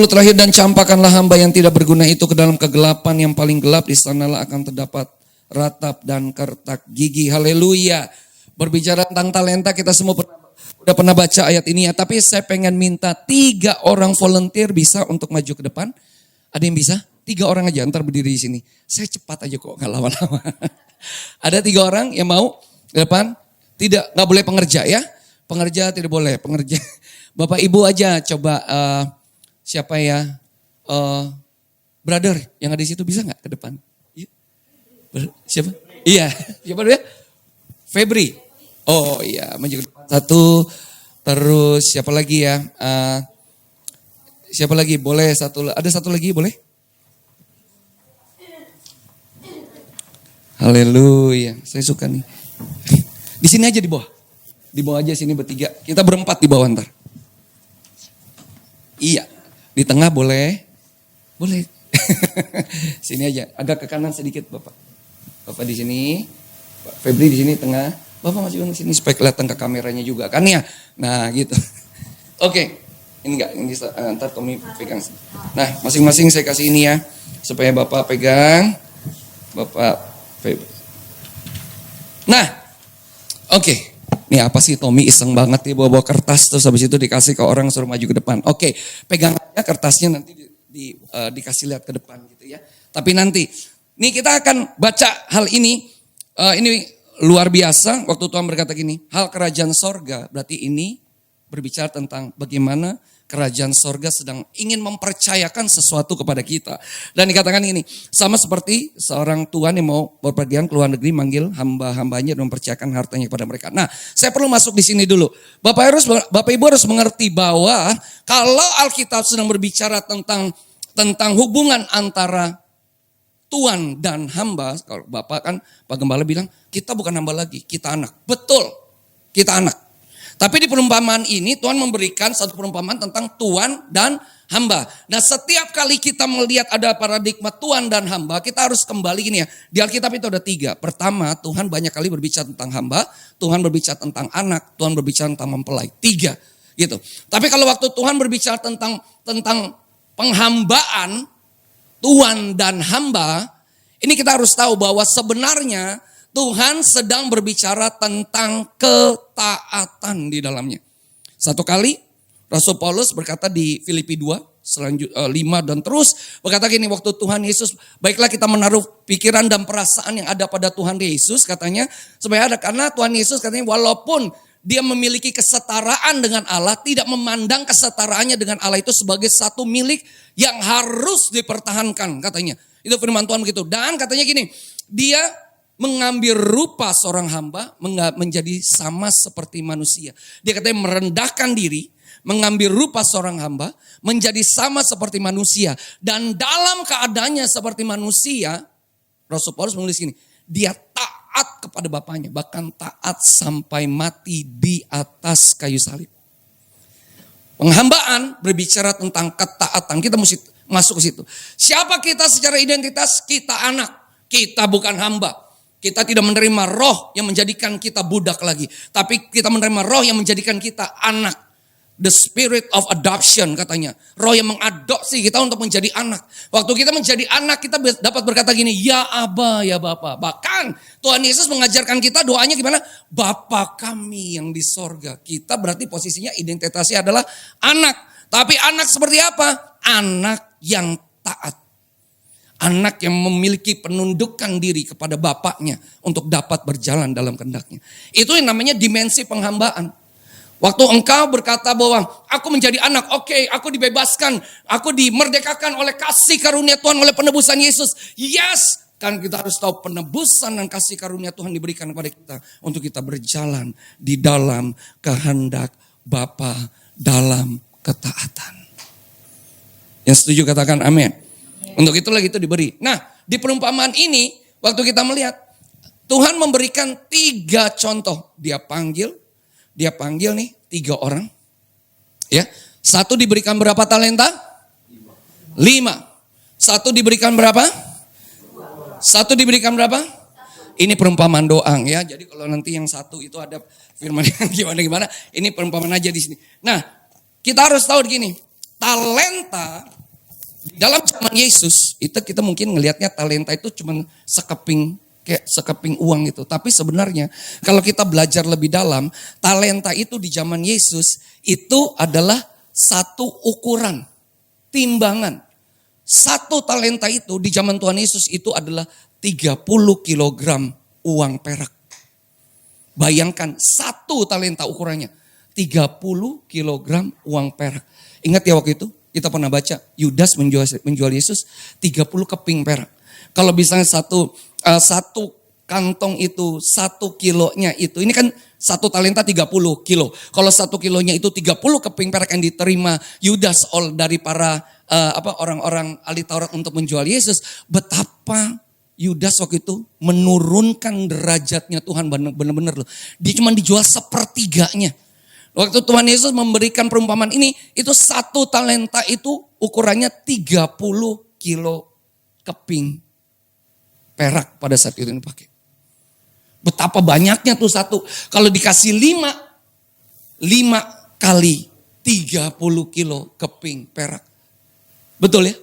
Terakhir, dan campakkanlah hamba yang tidak berguna itu ke dalam kegelapan yang paling gelap, di sanalah akan terdapat ratap dan kertak gigi. Haleluya. Berbicara tentang talenta, kita semua udah pernah baca ayat ini ya, tapi saya pengen minta 3 orang volunteer bisa untuk maju ke depan. Ada yang bisa? 3 orang aja, ntar berdiri di sini. Saya cepat aja kok, nggak lama-lama. Ada 3 orang yang mau ke depan? Tidak, nggak boleh pengerja ya. Pengerja tidak boleh, pengerja. Bapak Ibu aja coba. Siapa ya? Brother yang ada di situ bisa nggak ke depan? Siapa? Iya, siapa dia? Febri. Oh iya, maju ke depan. 1, terus siapa lagi ya? Siapa lagi? Boleh satu? Ada 1 lagi boleh? Haleluya, saya suka nih. Di sini aja di bawah. Di bawah aja sini bertiga. Kita berempat di bawah ntar. Iya. Di tengah boleh? Boleh. Sini aja, agak ke kanan sedikit Bapak. Bapak di sini, Pak Febri di sini tengah. Bapak masuk ke sini supaya kelihatan ke kameranya juga kan ya. Nah gitu. Oke. Ini enggak, ini bisa, ntar Tommy pegang. Nah masing-masing saya kasih ini ya. Supaya Bapak pegang. Bapak Febri. Nah, oke. Ini apa sih Tommy iseng banget dia bawa kertas terus habis itu dikasih ke orang suruh maju ke depan. Oke, pegang aja kertasnya nanti dikasih lihat ke depan gitu ya. Tapi nanti, nih kita akan baca hal ini. Ini luar biasa waktu Tuhan berkata gini, hal kerajaan sorga berarti ini berbicara tentang bagaimana kerajaan sorga sedang ingin mempercayakan sesuatu kepada kita. Dan dikatakan ini, sama seperti seorang tuan yang mau berpergian ke luar negeri manggil hamba-hambanya dan mempercayakan hartanya kepada mereka. Nah, saya perlu masuk di sini dulu. Bapak Ibu harus mengerti bahwa kalau Alkitab sedang berbicara tentang hubungan antara tuan dan hamba, kalau Bapak kan Pak Gembala bilang, kita bukan hamba lagi, kita anak. Betul, kita anak. Tapi di perumpamaan ini Tuhan memberikan satu perumpamaan tentang tuan dan hamba. Nah setiap kali kita melihat ada paradigma tuan dan hamba, kita harus kembali gini ya. Di Alkitab itu ada 3. Pertama, Tuhan banyak kali berbicara tentang hamba, Tuhan berbicara tentang anak, Tuhan berbicara tentang mempelai. 3 gitu. Tapi kalau waktu Tuhan berbicara tentang penghambaan, tuan dan hamba, ini kita harus tahu bahwa sebenarnya Tuhan sedang berbicara tentang ketaatan di dalamnya. Satu kali Rasul Paulus berkata di Filipi 2, 5 dan terus berkata gini, waktu Tuhan Yesus, baiklah kita menaruh pikiran dan perasaan yang ada pada Tuhan Yesus katanya. Supaya ada, karena Tuhan Yesus katanya walaupun dia memiliki kesetaraan dengan Allah, tidak memandang kesetaraannya dengan Allah itu sebagai satu milik yang harus dipertahankan katanya. Itu firman Tuhan begitu. Dan katanya gini, dia mengambil rupa seorang hamba menjadi sama seperti manusia. Dia katanya merendahkan diri, mengambil rupa seorang hamba menjadi sama seperti manusia. Dan dalam keadaannya seperti manusia, Rasul Paulus menulis gini, dia taat kepada bapaknya, bahkan taat sampai mati di atas kayu salib. Penghambaan berbicara tentang ketaatan, kita mesti masuk ke situ. Siapa kita secara identitas? Kita anak, kita bukan hamba. Kita tidak menerima roh yang menjadikan kita budak lagi. Tapi kita menerima roh yang menjadikan kita anak. the spirit of adoption katanya. Roh yang mengadopsi kita untuk menjadi anak. Waktu kita menjadi anak kita dapat berkata gini, ya Aba, ya Bapa. Bahkan Tuhan Yesus mengajarkan kita doanya gimana? Bapa kami yang di sorga. Kita berarti posisinya identitasnya adalah anak. Tapi anak seperti apa? Anak yang taat. Anak yang memiliki penundukan diri kepada bapaknya untuk dapat berjalan dalam kehendaknya. Itu yang namanya dimensi penghambaan. Waktu engkau berkata bahwa aku menjadi anak, oke, aku dibebaskan, aku dimerdekakan oleh kasih karunia Tuhan, oleh penebusan Yesus. Yes, kan kita harus tahu penebusan dan kasih karunia Tuhan diberikan kepada kita untuk kita berjalan di dalam kehendak Bapa dalam ketaatan. Yang setuju katakan amin. Untuk itulah itu diberi. Nah, di perumpamaan ini, waktu kita melihat, Tuhan memberikan 3 contoh. Dia panggil nih 3 orang. Ya, 1 diberikan berapa talenta? 5. 1 diberikan berapa? 1 diberikan berapa? Ini perumpamaan doang ya. Jadi kalau nanti yang 1 itu ada firman yang gimana, ini perumpamaan aja di sini. Nah, kita harus tahu begini, talenta dalam zaman Yesus, itu kita mungkin ngelihatnya talenta itu cuma sekeping uang itu. Tapi sebenarnya kalau kita belajar lebih dalam, talenta itu di zaman Yesus itu adalah satu ukuran, timbangan. 1 talenta itu di zaman Tuhan Yesus itu adalah 30 kilogram uang perak. Bayangkan 1 talenta ukurannya, 30 kilogram uang perak. Ingat ya waktu itu? Kita pernah baca, Yudas menjual Yesus 30 keping perak. Kalau misalnya satu kantong itu 1 kilonya itu, ini kan 1 talenta 30 kilo. Kalau 1 kilonya itu 30 keping perak yang diterima Yudas dari para orang-orang ahli Taurat untuk menjual Yesus. Betapa Yudas waktu itu menurunkan derajatnya Tuhan benar-benar loh. Dia cuma dijual sepertiganya. Waktu Tuhan Yesus memberikan perumpamaan ini, itu 1 talenta itu ukurannya 30 kilo keping perak pada saat itu dipakai. Betapa banyaknya tuh 1. Kalau dikasih 5 kali 30 kilo keping perak. Betul ya?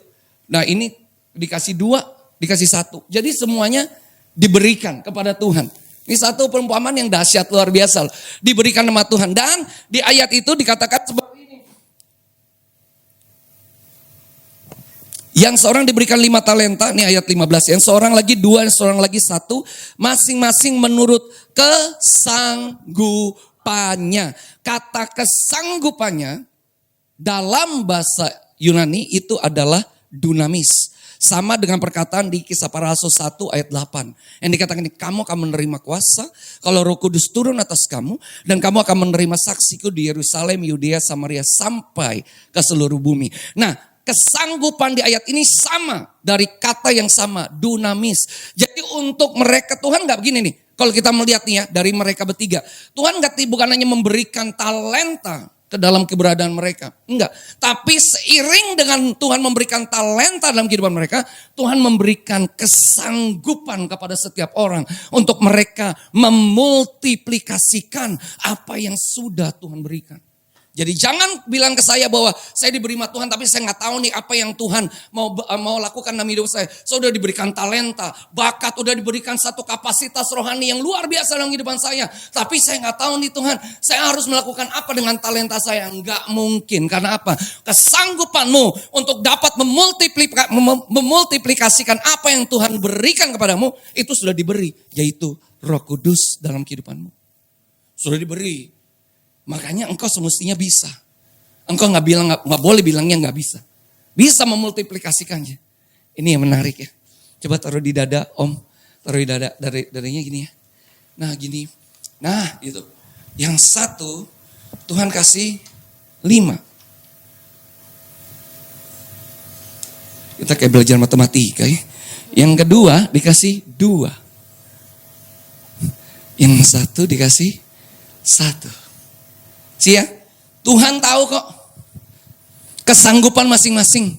Nah ini dikasih 2, dikasih 1. Jadi semuanya diberikan kepada Tuhan. Ini satu perumpamaan yang dahsyat luar biasa. Diberikan nama Tuhan. Dan di ayat itu dikatakan seperti ini. Yang seorang diberikan 5 talenta. Ini ayat 15. Yang seorang lagi 2, yang seorang lagi 1. Masing-masing menurut kesanggupannya. Kata kesanggupannya dalam bahasa Yunani itu adalah dunamis. Sama dengan perkataan di Kisah Para Rasul 1 ayat 8. Yang dikatakan ini, kamu akan menerima kuasa kalau Roh Kudus turun atas kamu. Dan kamu akan menerima saksiku di Yerusalem, Yudea, Samaria sampai ke seluruh bumi. Nah, kesanggupan di ayat ini sama dari kata yang sama, dunamis. Jadi untuk mereka, Tuhan gak begini nih. Kalau kita melihat nih ya, dari mereka bertiga. Tuhan bukan hanya memberikan talenta ke dalam keberadaan mereka. Enggak. Tapi seiring dengan Tuhan memberikan talenta dalam kehidupan mereka, Tuhan memberikan kesanggupan kepada setiap orang untuk mereka memultiplikasikan apa yang sudah Tuhan berikan. Jadi jangan bilang ke saya bahwa saya diberi sama Tuhan tapi saya nggak tahu nih apa yang Tuhan mau lakukan dalam hidup saya. Saya sudah diberikan talenta, bakat, udah diberikan satu kapasitas rohani yang luar biasa dalam kehidupan saya. Tapi saya nggak tahu nih Tuhan, saya harus melakukan apa dengan talenta saya? Nggak mungkin. Karena apa? Kesanggupanmu untuk dapat memultiplikasikan apa yang Tuhan berikan kepadamu, itu sudah diberi. Yaitu Roh Kudus dalam kehidupanmu. Sudah diberi. Makanya engkau semestinya bisa. Engkau nggak boleh bilangnya nggak bisa. Bisa memultiplikasikannya. Ini yang menarik ya. Coba taruh di dada Om. Taruh di dada, dadanya gini ya. Nah gini. Nah gitu. Yang 1 Tuhan kasih 5. Kita kayak belajar matematika ya. Yang kedua dikasih 2. Yang 1 dikasih 1. Ya, Tuhan tahu kok kesanggupan masing-masing.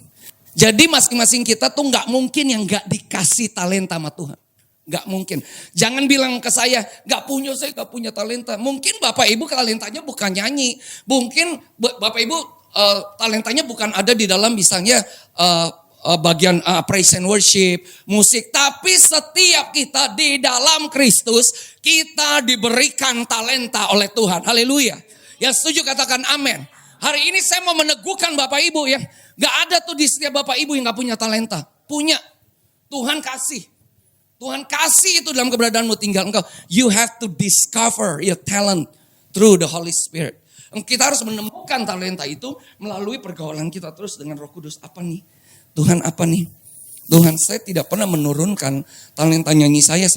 Jadi masing-masing kita tuh gak mungkin yang gak dikasih talenta sama Tuhan. Gak mungkin. Jangan bilang ke saya gak punya talenta. Mungkin Bapak Ibu talentanya bukan nyanyi. Mungkin Bapak Ibu talentanya bukan ada di dalam misalnya bagian praise and worship, musik. Tapi setiap kita di dalam Kristus, kita diberikan talenta oleh Tuhan. Haleluya. Yang setuju katakan amin. Hari ini saya mau meneguhkan Bapak Ibu ya. Gak ada tuh di setiap Bapak Ibu yang gak punya talenta. Punya. Tuhan kasih. Tuhan kasih itu dalam keberadaanmu, tinggal engkau. You have to discover your talent through the Holy Spirit. Kita harus menemukan talenta itu melalui pergaulan kita terus dengan Roh Kudus. Apa nih? Tuhan apa nih? Tuhan, saya tidak pernah menurunkan talenta nyanyi saya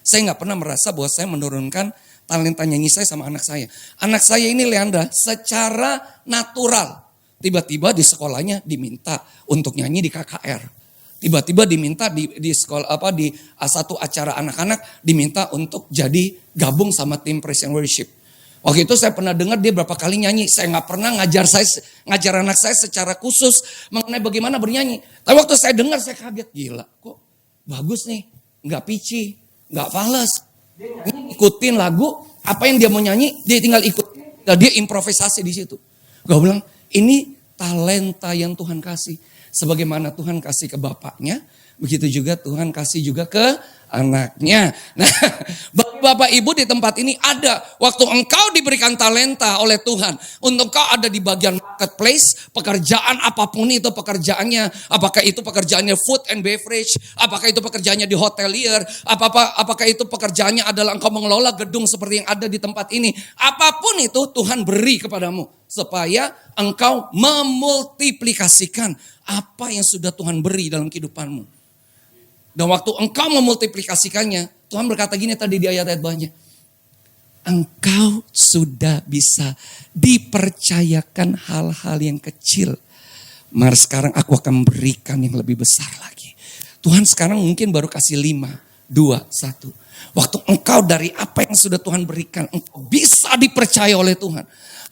nggak pernah merasa bahwa saya menurunkan talenta nyanyi saya sama anak saya. Anak saya ini Leandra secara natural. Tiba-tiba di sekolahnya diminta untuk nyanyi di KKR. Tiba-tiba diminta di sekolah di satu acara anak-anak diminta untuk jadi gabung sama tim praise and worship. Waktu itu saya pernah dengar dia berapa kali nyanyi. Saya nggak pernah ngajar anak saya secara khusus mengenai bagaimana bernyanyi. Tapi waktu saya dengar saya kaget, gila kok bagus nih, nggak pitchy, nggak fals. Dia ikutin lagu, apa yang dia mau nyanyi dia tinggal ikut. Dan dia improvisasi di situ. Gue bilang ini talenta yang Tuhan kasih. Sebagaimana Tuhan kasih ke bapaknya, begitu juga Tuhan kasih juga ke anaknya. Nah, bagi Bapak Ibu di tempat ini ada waktu engkau diberikan talenta oleh Tuhan. Untuk engkau ada di bagian marketplace, pekerjaan apapun itu pekerjaannya. Apakah itu pekerjaannya food and beverage, apakah itu pekerjaannya di hotelier, apakah itu pekerjaannya adalah engkau mengelola gedung seperti yang ada di tempat ini. Apapun itu Tuhan beri kepadamu supaya engkau memultiplikasikan apa yang sudah Tuhan beri dalam kehidupanmu. Dan waktu engkau memultiplikasikannya, Tuhan berkata gini tadi di ayat-ayat bawahnya. Engkau sudah bisa dipercayakan hal-hal yang kecil. Mari sekarang aku akan berikan yang lebih besar lagi. Tuhan sekarang mungkin baru kasih 5, 2, 1. Waktu engkau dari apa yang sudah Tuhan berikan, engkau bisa dipercaya oleh Tuhan.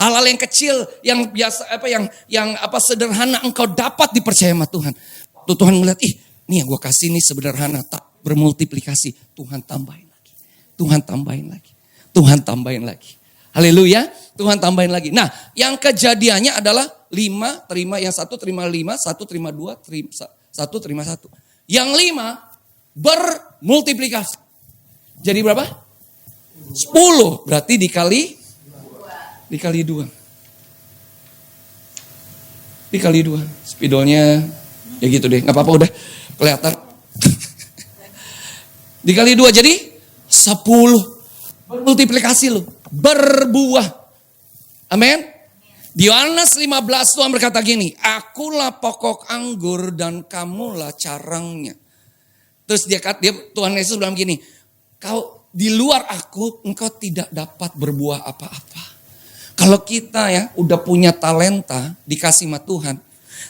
Hal-hal yang kecil, yang biasa, yang sederhana, engkau dapat dipercaya sama Tuhan. Waktu Tuhan melihat, ini yang gue kasih ini sederhana, tak bermultiplikasi. Tuhan tambahin lagi. Tuhan tambahin lagi. Tuhan tambahin lagi. Haleluya. Tuhan tambahin lagi. Nah, yang kejadiannya adalah 5 terima, yang 1 terima 5, 1 terima 2, 1 terima 1. Yang 5 bermultiplikasi. Jadi berapa? 10. Berarti dikali 2. Dikali 2. Spidolnya ya gitu deh. Gak apa-apa udah kelihatan. Dikali 2 jadi 10. Bermultiplikasi lu. Berbuah. Amin. Di Yohanes 15 Tuhan berkata gini. Akulah pokok anggur dan kamulah carangnya. Terus Tuhan Yesus bilang gini. Kau di luar aku engkau tidak dapat berbuah apa-apa. Kalau kita ya udah punya talenta dikasih sama Tuhan.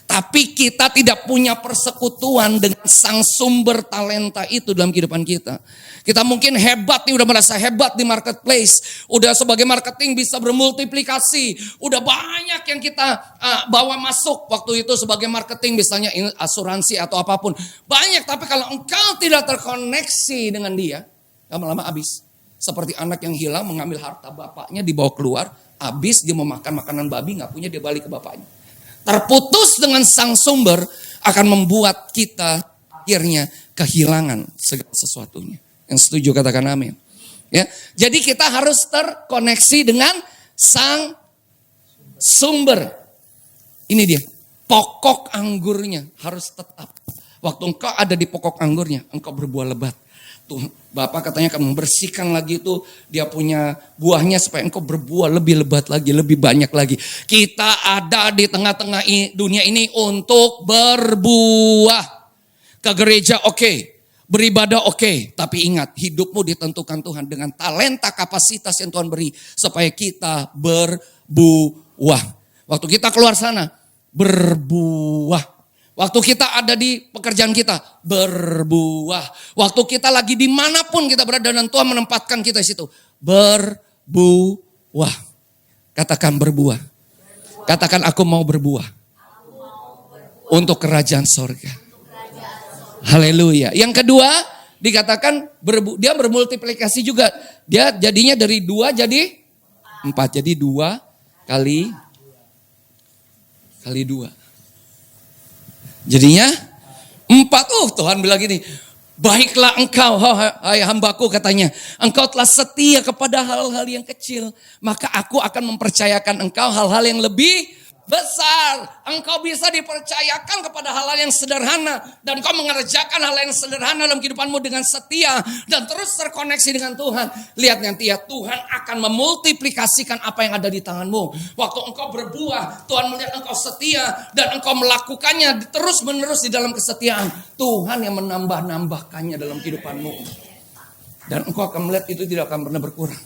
Tapi kita tidak punya persekutuan dengan sang sumber talenta itu dalam kehidupan kita. Kita mungkin hebat nih, udah merasa hebat di marketplace. Udah sebagai marketing bisa bermultiplikasi. Udah banyak yang kita bawa masuk waktu itu sebagai marketing. Misalnya asuransi atau apapun. Banyak, tapi kalau engkau tidak terkoneksi dengan dia, lama-lama habis. Seperti anak yang hilang mengambil harta bapaknya dibawa keluar. Habis dia mau makan makanan babi, gak punya, dia balik ke bapaknya. Terputus dengan sang sumber akan membuat kita akhirnya kehilangan segala sesuatunya. Yang setuju katakan amin. Ya, jadi kita harus terkoneksi dengan sang sumber. Ini dia, pokok anggurnya harus tetap. Waktu engkau ada di pokok anggurnya, engkau berbuah lebat. Tuh, Bapak katanya akan membersihkan lagi itu dia punya buahnya supaya engkau berbuah lebih lebat lagi, lebih banyak lagi. Kita ada di tengah-tengah dunia ini untuk berbuah. Ke gereja oke, beribadah oke, tapi ingat hidupmu ditentukan Tuhan dengan talenta kapasitas yang Tuhan beri supaya kita berbuah. Waktu kita keluar sana berbuah. Waktu kita ada di pekerjaan kita, berbuah. Waktu kita lagi dimanapun kita berada dan Tuhan menempatkan kita di situ, berbuah. Katakan berbuah. Katakan aku mau berbuah. Untuk kerajaan sorga. Haleluya. Yang kedua, dikatakan dia bermultiplikasi juga. Dia jadinya dari 2 jadi 4. Jadi 2 kali 2. Jadinya 4. Tuhan bilang gini, baiklah engkau, hai hambaku katanya, engkau telah setia kepada hal-hal yang kecil, maka aku akan mempercayakan engkau hal-hal yang lebih besar. Engkau bisa dipercayakan kepada hal-hal yang sederhana, dan engkau mengerjakan hal yang sederhana dalam kehidupanmu dengan setia dan terus terkoneksi dengan Tuhan. Lihat nanti ya, Tuhan akan memultiplikasikan apa yang ada di tanganmu. Waktu engkau berbuah, Tuhan melihat engkau setia dan engkau melakukannya terus menerus di dalam kesetiaan. Tuhan yang menambah-nambahkannya dalam kehidupanmu. Dan engkau akan melihat itu tidak akan pernah berkurang.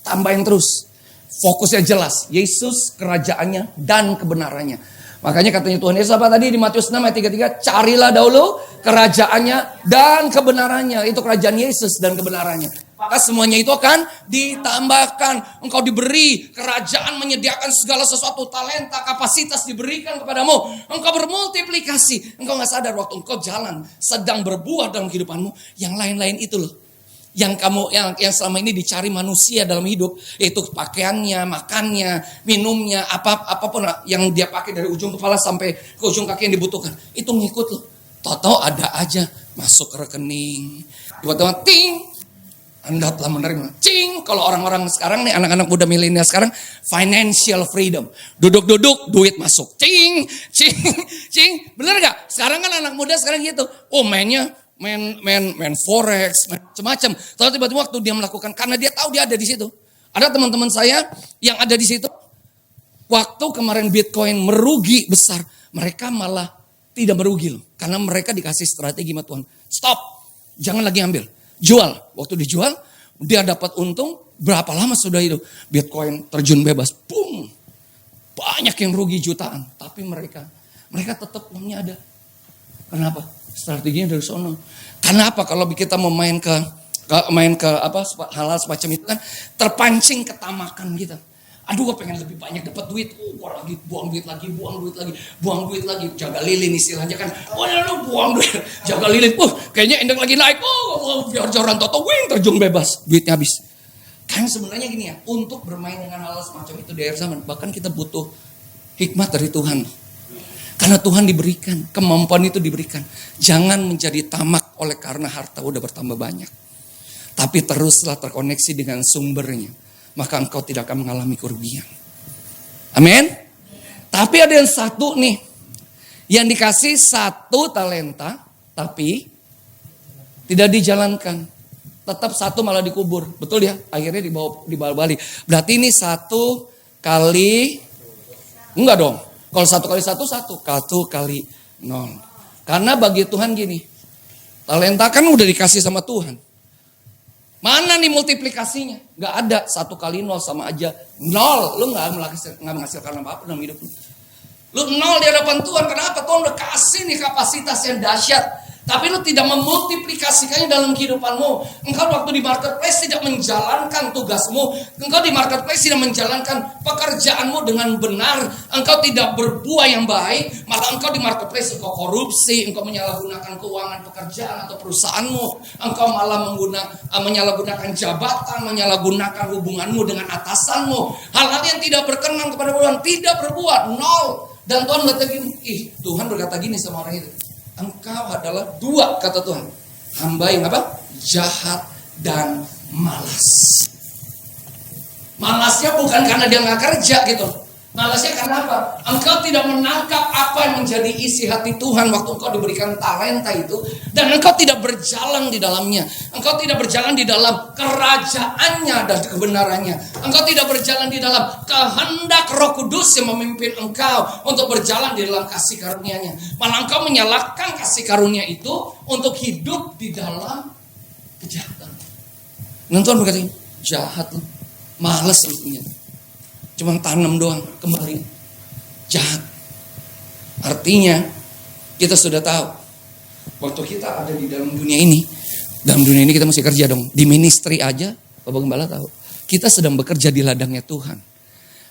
Tambahin terus. Fokusnya jelas, Yesus, kerajaannya dan kebenarannya. Makanya katanya Tuhan Yesus apa tadi di Matius 6 ayat 33, carilah dahulu kerajaannya dan kebenarannya. Itu kerajaan Yesus dan kebenarannya. Maka semuanya itu akan ditambahkan. Engkau diberi kerajaan, menyediakan segala sesuatu, talenta, kapasitas diberikan kepadamu. Engkau bermultiplikasi. Engkau gak sadar waktu engkau jalan, sedang berbuah dalam kehidupanmu. Yang lain-lain itu loh. Yang selama ini dicari manusia dalam hidup, yaitu pakaiannya, makannya, minumnya, apapun yang dia pakai dari ujung kepala sampai ke ujung kaki yang dibutuhkan, itu ngikut loh. Tahu-tahu ada aja masuk ke rekening, tiba-tiba ting, Anda telah menerima. Cing, kalau orang-orang sekarang nih, anak-anak muda milenial sekarang, financial freedom. Duduk-duduk, duit masuk. Cing, cing, cing. Bener gak? Sekarang kan anak muda sekarang gitu. Oh mainnya, main forex, macam-macam. Tahu tiba-tiba waktu dia melakukan, karena dia tahu dia ada di situ. Ada teman-teman saya yang ada di situ. Waktu kemarin Bitcoin merugi besar, mereka malah tidak merugi loh. Karena mereka dikasih strategi sama Tuhan. Stop, jangan lagi ambil. Jual. Waktu dijual, dia dapat untung. Berapa lama sudah itu? Bitcoin terjun bebas. Boom. Banyak yang rugi jutaan. Tapi mereka tetap uangnya ada. Kenapa? Strateginya dari sono. Kenapa kalau kita mau main ke hal-hal semacam itu kan terpancing ketamakan kita. Aduh, gue pengen lebih banyak dapat duit. Gue lagi buang duit lagi. Jaga lilin istilahnya kan. Oh ya lu buang duit. Jaga lilin. Kayaknya indeks lagi naik. Biar joran toto wing terjun bebas. Duitnya habis. Kan sebenarnya gini ya. Untuk bermain dengan hal semacam itu di akhir zaman. Bahkan kita butuh hikmat dari Tuhan. Karena Tuhan diberikan, kemampuan itu diberikan. Jangan menjadi tamak oleh karena harta udah bertambah banyak. Tapi teruslah terkoneksi dengan sumbernya. Maka engkau tidak akan mengalami kerugian. Amin. Tapi ada yang satu nih. Yang dikasih 1 talenta. Tapi tidak dijalankan. Tetap 1 malah dikubur. Betul ya? Akhirnya dibawa balik. Berarti ini 1 kali. Enggak dong. Kalau 1 kali 1, 1 kali 0. Karena bagi Tuhan gini, talenta kan udah dikasih sama Tuhan. Mana nih multiplikasinya? Gak ada. 1 kali 0 sama aja 0. Lu gak menghasilkan apa-apa dalam hidup lu. Lu 0 di hadapan Tuhan. Kenapa? Tuhan udah kasih nih kapasitas yang dahsyat. Tapi lu tidak memultiplikasikannya dalam kehidupanmu. Engkau waktu di marketplace tidak menjalankan tugasmu. Engkau di marketplace tidak menjalankan pekerjaanmu dengan benar. Engkau tidak berbuah yang baik. Malah engkau di marketplace engkau korupsi. Engkau menyalahgunakan keuangan pekerjaan atau perusahaanmu. Engkau malah menyalahgunakan jabatan. Menyalahgunakan hubunganmu dengan atasanmu. Hal-hal yang tidak berkenan kepada Tuhan. Tidak berbuah. 0. Dan Tuhan berkata gini. Tuhan berkata gini sama orang itu. Engkau adalah 2 kata Tuhan. Hamba yang apa? Jahat dan malas. Malasnya bukan karena dia gak kerja gitu. Malasnya karena apa? Engkau tidak menangkap apa yang menjadi isi hati Tuhan waktu engkau diberikan talenta itu. Dan engkau tidak berjalan di dalamnya. Engkau tidak berjalan di dalam kerajaannya dan kebenarannya. Engkau tidak berjalan di dalam kehendak Roh Kudus yang memimpin engkau untuk berjalan di dalam kasih karunia-Nya. Malah engkau menyalahkan kasih karunia itu untuk hidup di dalam kejahatan. Dan Tuhan berkata, jahat lu, malas lu punya. Cuma tanam doang, kembali jahat. Artinya kita sudah tahu waktu kita ada di dalam dunia ini kita mesti kerja dong. Di ministry aja, Bapak Gembala tahu, kita sedang bekerja di ladangnya Tuhan.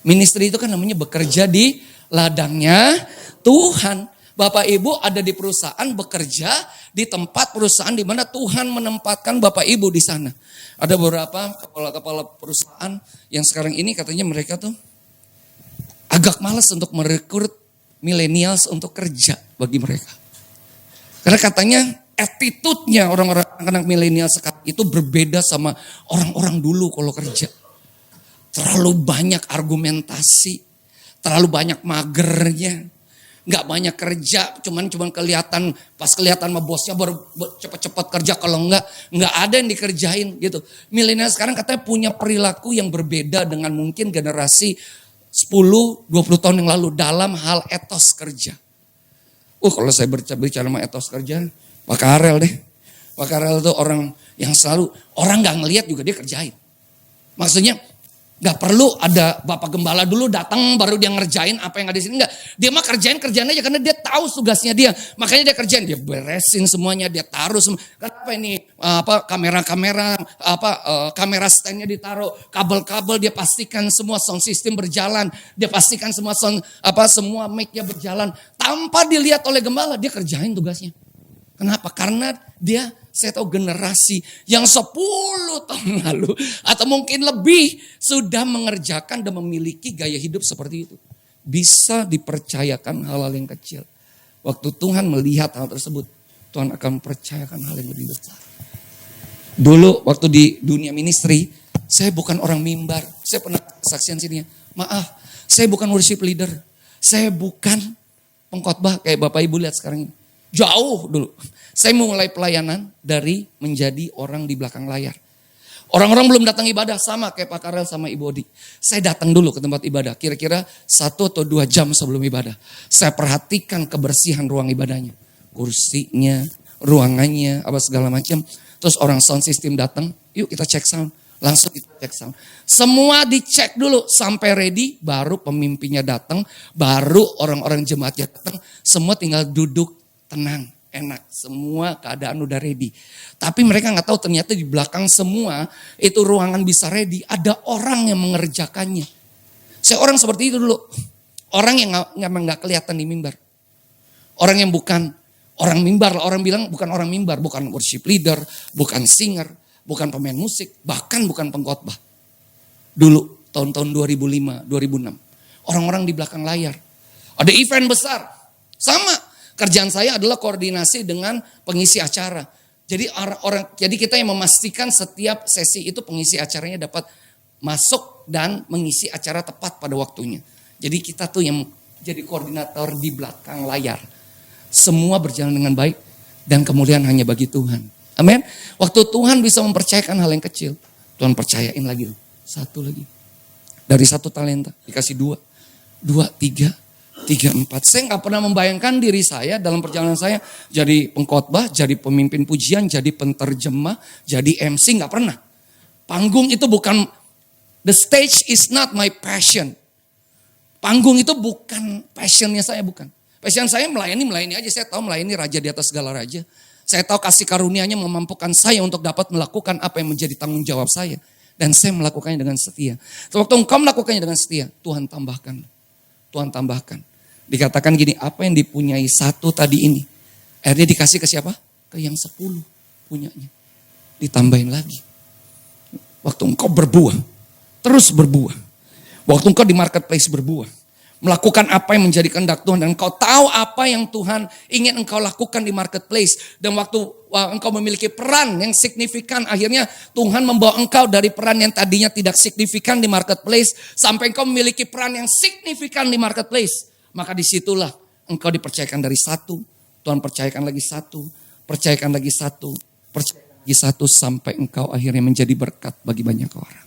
Ministry itu kan namanya bekerja di ladangnya Tuhan. Bapak Ibu ada di perusahaan, bekerja di tempat perusahaan di mana Tuhan menempatkan Bapak Ibu di sana. Ada beberapa kepala-kepala perusahaan yang sekarang ini katanya mereka tuh agak malas untuk merekrut millennials untuk kerja bagi mereka. Karena katanya attitude-nya orang-orang anak milenial sekarang itu berbeda sama orang-orang dulu kalau kerja. Terlalu banyak argumentasi, terlalu banyak magernya, nggak banyak kerja, cuman kelihatan pas kelihatan sama bosnya baru cepat-cepat kerja, kalau nggak ada yang dikerjain gitu. Milenial sekarang katanya punya perilaku yang berbeda dengan mungkin generasi 10-20 tahun yang lalu dalam hal etos kerja. Kalau saya berbicara sama etos kerja, Pak Karel deh. Pak Karel itu orang yang selalu, orang gak ngelihat juga dia kerjain. Maksudnya gak perlu ada Bapak Gembala dulu datang baru dia ngerjain apa yang ada di sini. Enggak, dia mah kerjain aja karena dia tahu tugasnya dia. Makanya dia kerjain, dia beresin semuanya, dia taruh semua. Kenapa ini kamera standnya ditaruh, kabel-kabel dia pastikan semua sound system berjalan, dia pastikan semua semua mic-nya berjalan. Tanpa dilihat oleh Gembala, dia kerjain tugasnya. Kenapa? Karena saya tahu generasi yang 10 tahun lalu atau mungkin lebih sudah mengerjakan dan memiliki gaya hidup seperti itu. Bisa dipercayakan hal-hal yang kecil. Waktu Tuhan melihat hal tersebut, Tuhan akan mempercayakan hal yang lebih besar. Dulu waktu di dunia ministry, saya bukan orang mimbar. Saya pernah kesaksian sini. Maaf, saya bukan worship leader. Saya bukan pengkhotbah kayak Bapak Ibu lihat sekarang ini. Jauh dulu. Saya mulai pelayanan dari menjadi orang di belakang layar. Orang-orang belum datang ibadah sama kayak Pak Karel sama Ibu Odi. Saya datang dulu ke tempat ibadah. Kira-kira 1 atau 2 jam sebelum ibadah. Saya perhatikan kebersihan ruang ibadahnya. Kursinya, ruangannya, apa segala macam. Terus orang sound system datang. Yuk kita cek sound. Langsung kita cek sound. Semua dicek dulu sampai ready. Baru pemimpinnya datang. Baru orang-orang jemaatnya datang. Semua tinggal duduk. Tenang, enak, semua keadaan udah ready. Tapi mereka gak tahu ternyata di belakang semua itu ruangan bisa ready. Ada orang yang mengerjakannya. Saya orang seperti itu dulu. Orang yang gak kelihatan di mimbar. Orang yang bukan orang mimbar. Orang bilang bukan orang mimbar. Bukan worship leader, bukan singer, bukan pemain musik. Bahkan bukan pengkhotbah. Dulu tahun-tahun 2005, 2006. Orang-orang di belakang layar. Ada event besar. Sama. Kerjaan saya adalah koordinasi dengan pengisi acara. Jadi kita yang memastikan setiap sesi itu pengisi acaranya dapat masuk dan mengisi acara tepat pada waktunya. Jadi kita tuh yang jadi koordinator di belakang layar. Semua berjalan dengan baik dan kemuliaan hanya bagi Tuhan. Amin. Waktu Tuhan bisa mempercayakan hal yang kecil, Tuhan percayain lagi. 1 lagi. Dari 1 talenta dikasih 2, 3, 4. Saya gak pernah membayangkan diri saya dalam perjalanan saya jadi pengkhotbah, jadi pemimpin pujian, jadi penterjemah, jadi MC, gak pernah. Panggung itu bukan, the stage is not my passion. Panggung itu bukan passionnya saya, bukan. Passion saya melayani aja, saya tahu melayani raja di atas segala raja. Saya tahu kasih karunia-Nya memampukan saya untuk dapat melakukan apa yang menjadi tanggung jawab saya. Dan saya melakukannya dengan setia. Waktu engkau melakukannya dengan setia, Tuhan tambahkan. Tuhan tambahkan. Dikatakan gini, apa yang dipunyai 1 tadi ini, akhirnya dikasih ke siapa? Ke yang 10 punyanya. Ditambahin lagi. Waktu engkau berbuah, terus berbuah. Waktu engkau di marketplace berbuah. Melakukan apa yang menjadi kehendak Tuhan. Dan engkau tahu apa yang Tuhan ingin engkau lakukan di marketplace. Dan waktu engkau memiliki peran yang signifikan, akhirnya Tuhan membawa engkau dari peran yang tadinya tidak signifikan di marketplace. Sampai engkau memiliki peran yang signifikan di marketplace. Maka disitulah engkau dipercayakan dari 1. Tuhan percayakan lagi 1. Percayakan lagi 1. Percayakan lagi 1 sampai engkau akhirnya menjadi berkat bagi banyak orang.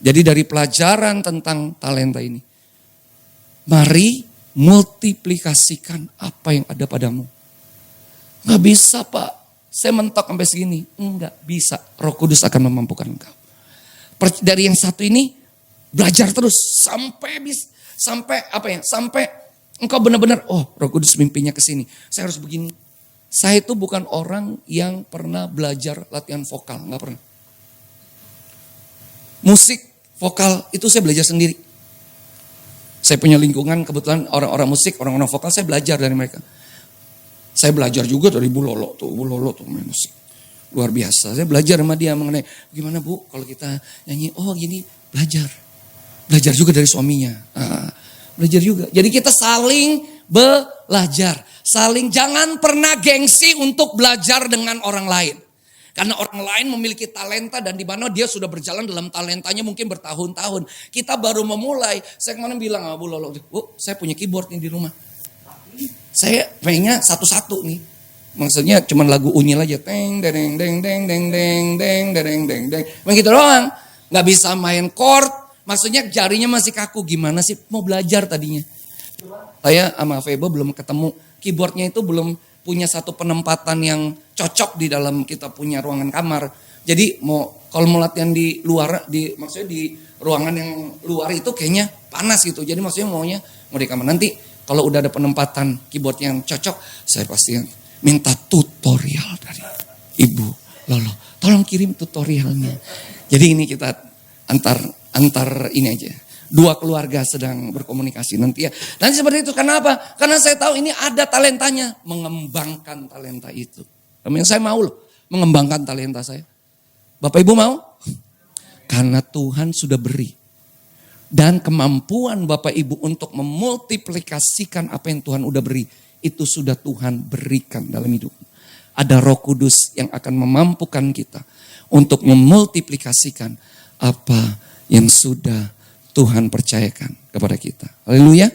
Jadi dari pelajaran tentang talenta ini, mari multiplikasikan apa yang ada padamu. Gak bisa Pak, saya mentok sampai segini. Enggak bisa, Roh Kudus akan memampukan engkau. Dari yang 1 ini, belajar terus sampai engkau benar-benar, Roh Kudus mimpinya ke sini. Saya harus begini. Saya itu bukan orang yang pernah belajar latihan vokal, enggak pernah. Musik, vokal itu saya belajar sendiri. Saya punya lingkungan kebetulan orang-orang musik, orang-orang vokal, saya belajar dari mereka. Saya belajar juga dari Bu Lolo tuh main musik. Luar biasa. Saya belajar sama dia mengenai gimana Bu kalau kita nyanyi, oh gini, belajar. Belajar juga dari suaminya. Belajar juga. Jadi kita saling belajar. Jangan pernah gengsi untuk belajar dengan orang lain. Karena orang lain memiliki talenta dan di mana dia sudah berjalan dalam talentanya mungkin bertahun-tahun. Kita baru memulai. Saya kemarin bilang sama Bu Lolo, Bu saya punya keyboard nih di rumah. Saya mainnya satu-satu nih. Maksudnya cuma lagu unyil aja. Teng, deng, deng, deng, deng, deng, deng, deng, deng, deng. Begitu doang. Gak bisa main chord. Maksudnya jarinya masih kaku. Gimana sih mau belajar tadinya. Saya sama Febo belum ketemu. Keyboardnya itu belum punya satu penempatan yang cocok di dalam kita punya ruangan kamar. Jadi kalau mau latihan di luar, maksudnya di ruangan yang luar itu kayaknya panas gitu. Jadi maksudnya mau di kamar. Nanti kalau udah ada penempatan keyboard yang cocok, saya pasti minta tutorial dari Ibu Lolo. Tolong kirim tutorialnya. Jadi ini kita antar ini aja. Dua keluarga sedang berkomunikasi nanti ya. Nanti seperti itu. Kenapa? Karena saya tahu ini ada talentanya. Mengembangkan talenta itu. Yang saya mau loh. Mengembangkan talenta saya. Bapak Ibu mau? Karena Tuhan sudah beri. Dan kemampuan Bapak Ibu untuk memultiplikasikan apa yang Tuhan udah beri. Itu sudah Tuhan berikan dalam hidup. Ada Roh Kudus yang akan memampukan kita. Untuk memultiplikasikan apa yang sudah Tuhan percayakan kepada kita. Haleluya.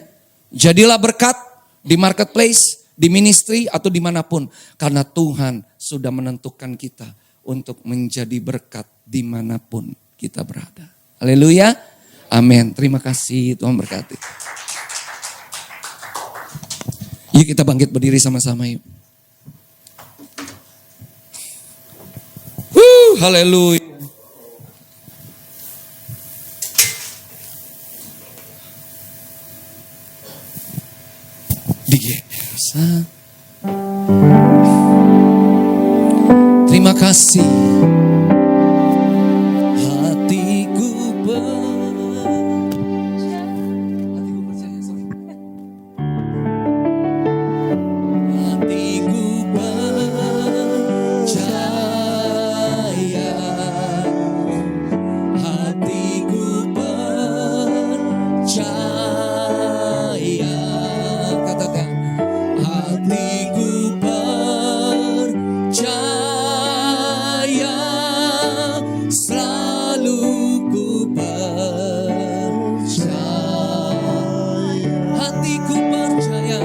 Jadilah berkat di marketplace, di ministry atau dimanapun. Karena Tuhan sudah menentukan kita untuk menjadi berkat dimanapun kita berada. Haleluya. Amin. Terima kasih, Tuhan berkati. Yuk kita bangkit berdiri sama-sama yuk. Haleluya. Terima kasih. Hatiku percaya. Hatiku percaya. Hatiku percaya. Katakan. Hatiku percaya, selalu ku percaya. Hatiku percaya,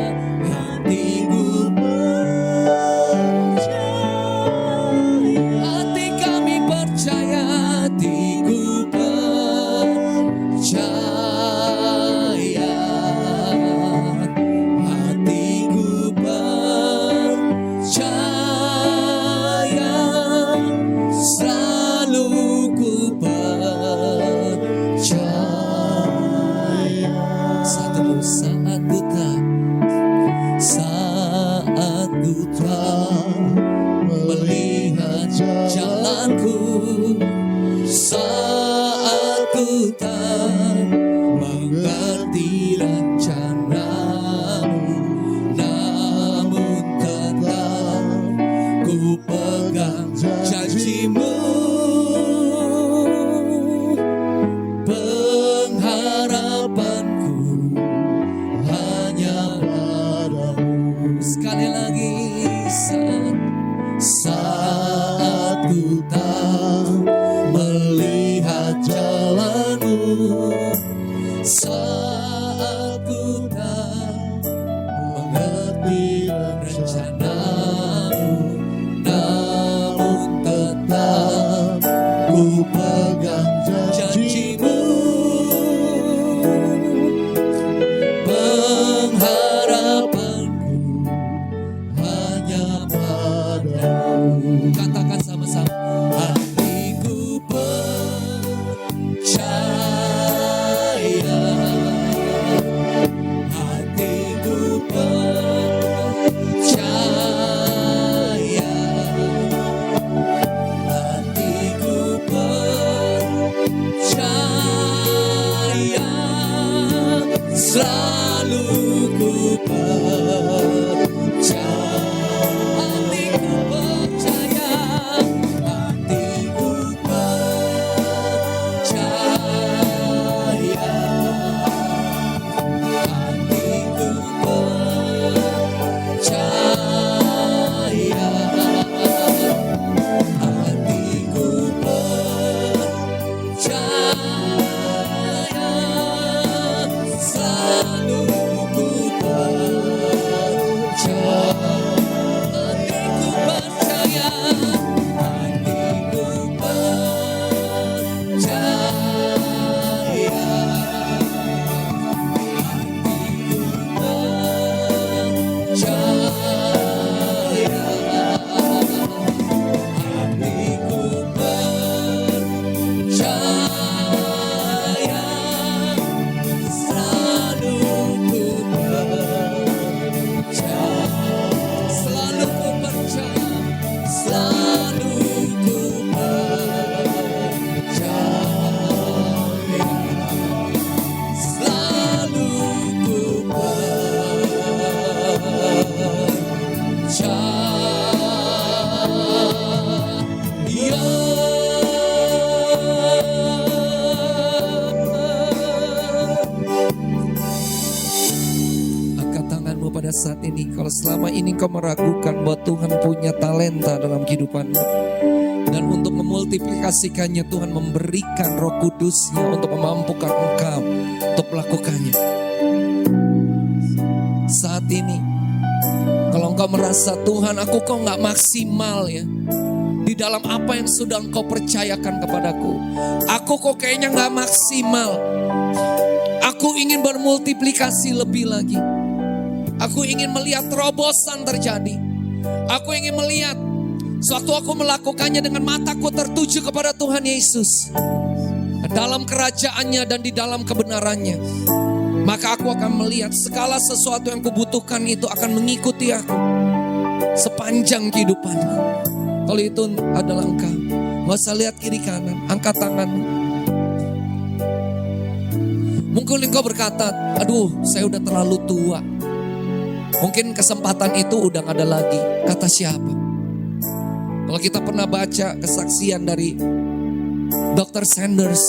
hatiku percaya. Hati kami percaya, hatiku percaya. Melihat jalanku, saat ku tak mengerti rencanamu, namun tetap ku pegang janjimu. Pengharapanku hanya padamu. Sekali lagi, saat ku tak melihat jalanmu, saat ku tak mengerti rencanamu, namun tetap ku pegang janjimu. Pengharapanku hanya padamu. Katakan sama-sama. Hatiku percaya. Hatiku percaya. Angkat tanganmu pada saat ini. Kalau selama ini kau meragukan bahwa Tuhan punya talenta dalam kehidupanmu, dan untuk memultiplikasikannya Tuhan memberikan Roh Kudus-Nya untuk memampukan engkau untuk melakukannya. Saat ini kalau engkau merasa Tuhan aku kok gak maksimal ya di dalam apa yang sudah engkau percayakan kepadaku, aku kok kayaknya gak maksimal, aku ingin bermultiplikasi lebih lagi, aku ingin melihat terobosan terjadi, aku ingin melihat suatu aku melakukannya dengan mataku tertuju kepada Tuhan Yesus dalam kerajaannya dan di dalam kebenarannya. Maka aku akan melihat segala sesuatu yang kubutuhkan itu akan mengikuti aku sepanjang kehidupanku. Kalau itu adalah engkau, gak usah lihat kiri kanan, angkat tanganmu. Mungkin engkau berkata, aduh saya udah terlalu tua. Mungkin kesempatan itu udah gak ada lagi. Kata siapa? Kalau kita pernah baca kesaksian dari Dr. Sanders,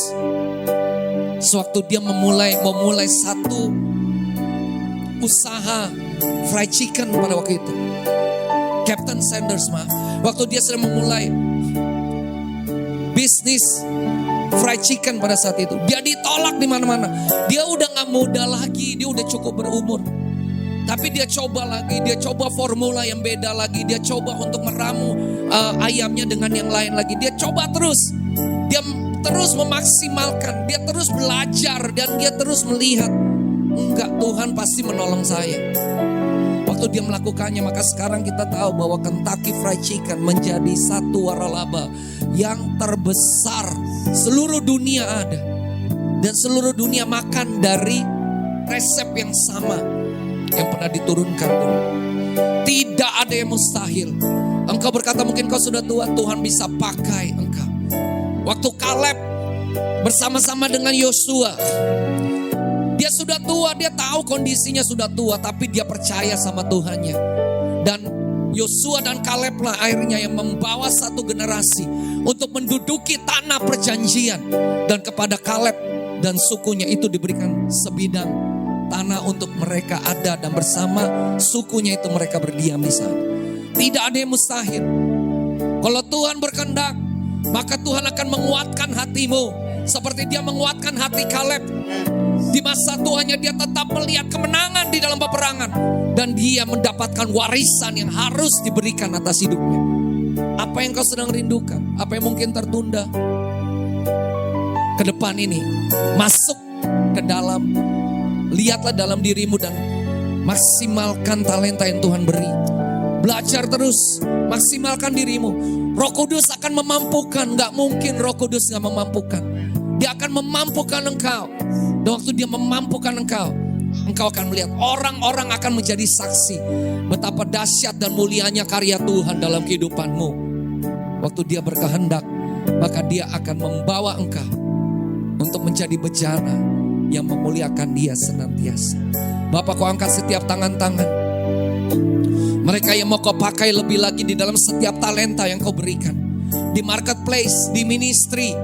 sewaktu dia memulai satu usaha fried chicken pada waktu itu, Captain Sanders waktu dia sedang memulai bisnis fried chicken pada saat itu, dia ditolak di mana-mana. Dia udah gak muda lagi, dia udah cukup berumur. Tapi dia coba lagi, dia coba formula yang beda lagi, dia coba untuk meramu ayamnya dengan yang lain lagi. Dia coba terus, dia terus memaksimalkan, dia terus belajar dan dia terus melihat, enggak, Tuhan pasti menolong saya. Waktu dia melakukannya, maka sekarang kita tahu bahwa Kentucky Fried Chicken menjadi satu waralaba yang terbesar seluruh dunia ada. Dan seluruh dunia makan dari resep yang sama yang pernah diturunkan dulu. Tidak ada yang mustahil. Engkau berkata mungkin kau sudah tua, Tuhan bisa pakai engkau. Waktu Kaleb bersama-sama dengan Yosua, dia sudah tua, dia tahu kondisinya sudah tua, tapi dia percaya sama Tuhannya. Dan Yosua dan Kaleb lah akhirnya yang membawa satu generasi untuk menduduki tanah perjanjian. Dan kepada Kaleb dan sukunya itu diberikan sebidang tanah untuk mereka ada, dan bersama sukunya itu mereka berdiam di sana. Tidak ada yang mustahil. Kalau Tuhan berkehendak, maka Tuhan akan menguatkan hatimu seperti dia menguatkan hati Kaleb. Di masa tuanya dia tetap melihat kemenangan di dalam peperangan, dan dia mendapatkan warisan yang harus diberikan atas hidupnya. Apa yang kau sedang rindukan? Apa yang mungkin tertunda? Ke depan ini masuk ke dalam, lihatlah dalam dirimu dan maksimalkan talenta yang Tuhan beri. Belajar terus, maksimalkan dirimu. Roh Kudus akan memampukan, gak mungkin Roh Kudus gak memampukan. Dia akan memampukan engkau. Dan waktu dia memampukan engkau, engkau akan melihat orang-orang akan menjadi saksi betapa dahsyat dan mulianya karya Tuhan dalam kehidupanmu. Waktu dia berkehendak, maka dia akan membawa engkau untuk menjadi bejana yang memuliakan dia senantiasa. Bapak, kau angkat setiap tangan-tangan. Mereka yang mau kau pakai lebih lagi di dalam setiap talenta yang kau berikan. Di marketplace, di ministry,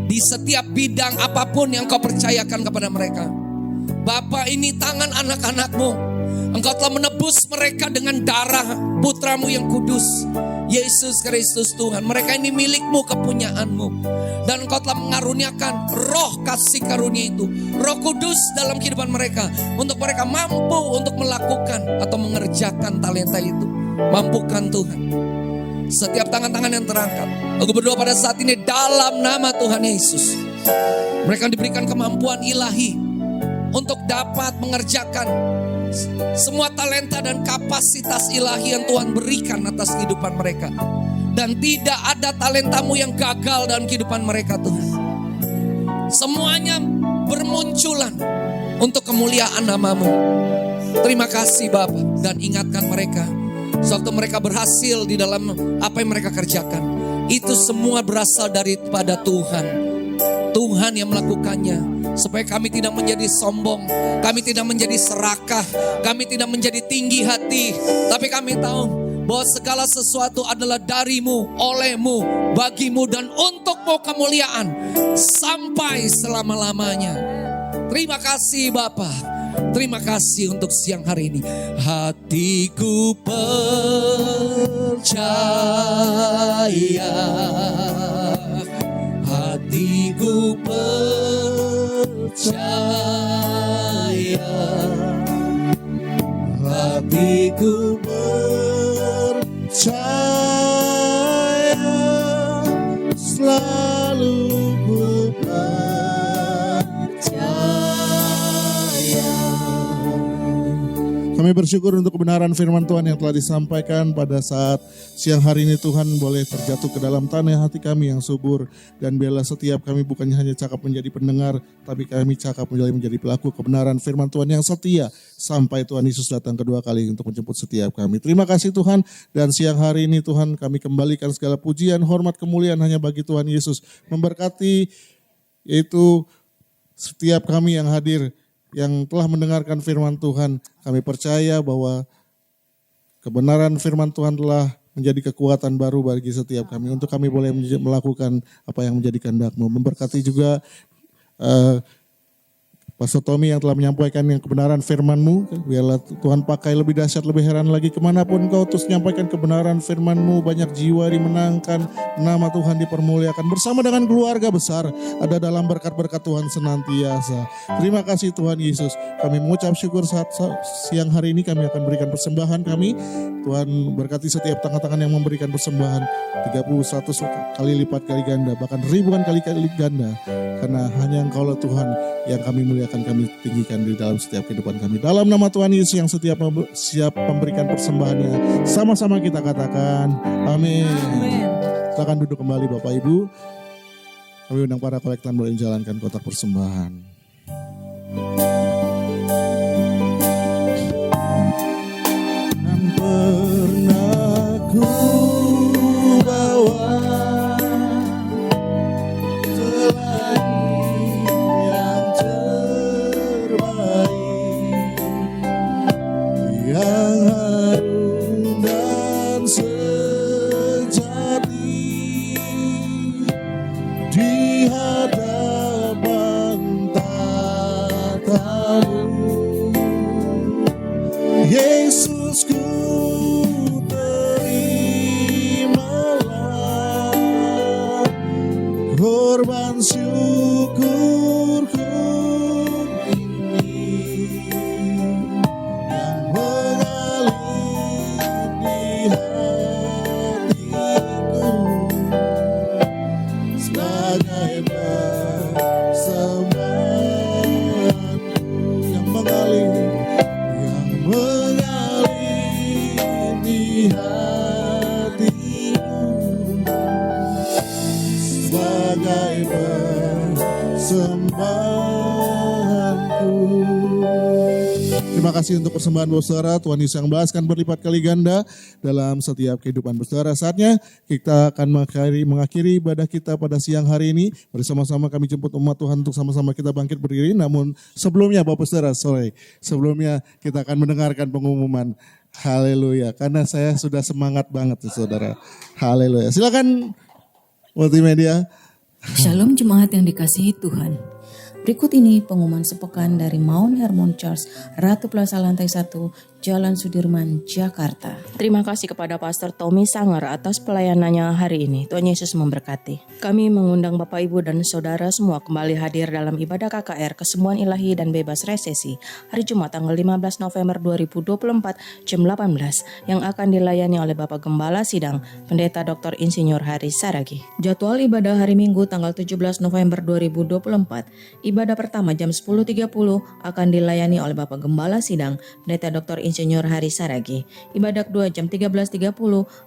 di setiap bidang apapun yang kau percayakan kepada mereka. Bapa, ini tangan anak-anakmu. Engkau telah menebus mereka dengan darah putramu yang kudus, Yesus Kristus Tuhan. Mereka ini milikmu, kepunyaanmu. Dan engkau telah mengaruniakan roh kasih karunia itu, Roh Kudus dalam kehidupan mereka, untuk mereka mampu untuk melakukan atau mengerjakan talenta itu. Mampukan Tuhan setiap tangan-tangan yang terangkat. Aku berdoa pada saat ini dalam nama Tuhan Yesus, mereka diberikan kemampuan ilahi untuk dapat mengerjakan semua talenta dan kapasitas ilahi yang Tuhan berikan atas kehidupan mereka. Dan tidak ada talentamu yang gagal dalam kehidupan mereka, Tuhan. Semuanya bermunculan untuk kemuliaan namamu. Terima kasih Bapa, dan ingatkan mereka, sewaktu mereka berhasil di dalam apa yang mereka kerjakan, itu semua berasal daripada Tuhan. Tuhan yang melakukannya, supaya kami tidak menjadi sombong, kami tidak menjadi serakah, kami tidak menjadi tinggi hati, tapi kami tahu bahwa segala sesuatu adalah darimu, olehmu, bagimu, dan untukmu kemuliaan sampai selama-lamanya. Terima kasih Bapa. Terima kasih untuk siang hari ini. Hatiku percaya, hatiku percaya, hatiku percaya, selalu ku percaya. Kami bersyukur untuk kebenaran firman Tuhan yang telah disampaikan pada saat siang hari ini. Tuhan boleh terjatuh ke dalam tanah hati kami yang subur. Dan biarlah setiap kami bukannya hanya cakap menjadi pendengar, tapi kami cakap menjadi pelaku kebenaran firman Tuhan yang setia. Sampai Tuhan Yesus datang kedua kali untuk menjemput setiap kami. Terima kasih Tuhan. Dan siang hari ini Tuhan kami kembalikan segala pujian, hormat, kemuliaan hanya bagi Tuhan Yesus. Memberkati yaitu setiap kami yang hadir, yang telah mendengarkan firman Tuhan. Kami percaya bahwa kebenaran firman Tuhan telah menjadi kekuatan baru bagi setiap kami. Untuk kami boleh melakukan apa yang menjadi kehendak-Mu. Memberkati juga Pastor Tommy yang telah menyampaikan yang kebenaran firman-Mu. Biarlah Tuhan pakai lebih dahsyat, lebih heran lagi kemanapun Engkau terus menyampaikan kebenaran firman-Mu. Banyak jiwa dimenangkan, nama Tuhan dipermuliakan. Bersama dengan keluarga besar ada dalam berkat-berkat Tuhan senantiasa. Terima kasih Tuhan Yesus. Kami mengucap syukur saat siang hari ini kami akan berikan persembahan kami. Tuhan berkati setiap tangan-tangan yang memberikan persembahan 30, 100 kali lipat kali ganda, bahkan ribuan kali ganda. Karena hanya Engkau lah Tuhan yang kami muliakan, kami tinggikan di dalam setiap kehidupan kami. Dalam nama Tuhan Yesus yang siap memberikan persembahannya, sama-sama kita katakan amin. Silakan duduk kembali Bapak Ibu. Kami undang para kolektan boleh menjalankan kotak persembahan. Yang pernah ku bawa yang harum dan sejati di hadapan tatamu, Yesus ku terimalah korban syukurku ini yang mengalir di hatiku sebagai persembahanku yang mengalir di hatiku sebagai persembahanku. Terima kasih untuk persembahan saudara. Tuhan Yesus yang balaskan berlipat kali ganda dalam setiap kehidupan saudara. Saatnya kita akan mengakhiri ibadah kita pada siang hari ini. Bersama-sama kami jemput umat Tuhan untuk sama-sama kita bangkit berdiri. Namun sebelumnya Bapak Saudara, sebelumnya kita akan mendengarkan pengumuman. Haleluya, karena saya sudah semangat banget saudara. Haleluya, silakan multimedia. Shalom jemaat yang dikasihi Tuhan. Berikut ini pengumuman sepekan dari Mount Hermon Church, Ratu Plaza Lantai 1, Jalan Sudirman, Jakarta. Terima kasih kepada Pastor Tommy Sanger atas pelayanannya hari ini. Tuhan Yesus memberkati. Kami mengundang Bapak Ibu dan Saudara semua kembali hadir dalam ibadah KKR Kesembuhan Ilahi dan Bebas Resesi hari Jumat tanggal 15 November 2024 jam 18 yang akan dilayani oleh Bapak Gembala Sidang Pendeta Dr. Insinyur Haris Saragi. Jadwal ibadah hari Minggu tanggal 17 November 2024. Ibadah pertama jam 10.30 akan dilayani oleh Bapak Gembala Sidang Pendeta Dr. Insinyur Haris Saragi. Ibadah kedua jam 13.30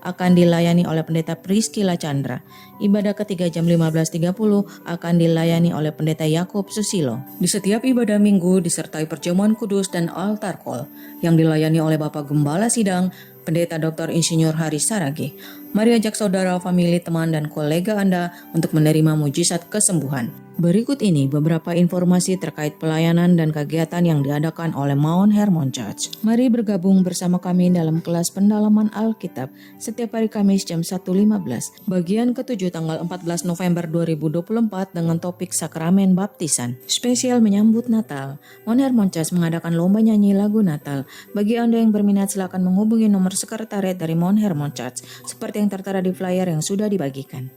akan dilayani oleh Pendeta Priscilla Chandra. Ibadah ketiga jam 15.30 akan dilayani oleh Pendeta Yakub Susilo. Di setiap ibadah minggu disertai perjamuan kudus dan altar call yang dilayani oleh Bapak Gembala Sidang Pendeta Dr. Insinyur Haris Saragi. Mari ajak saudara, famili, teman, dan kolega Anda untuk menerima mujizat kesembuhan. Berikut ini beberapa informasi terkait pelayanan dan kegiatan yang diadakan oleh Mount Hermon Church. Mari bergabung bersama kami dalam kelas pendalaman Alkitab setiap hari Kamis jam 1.15. Bagian ke-7 tanggal 14 November 2024 dengan topik Sakramen Baptisan. Spesial menyambut Natal, Mount Hermon Church mengadakan lomba nyanyi lagu Natal. Bagi Anda yang berminat silakan menghubungi nomor sekretariat dari Mount Hermon Church seperti yang tertera di flyer yang sudah dibagikan.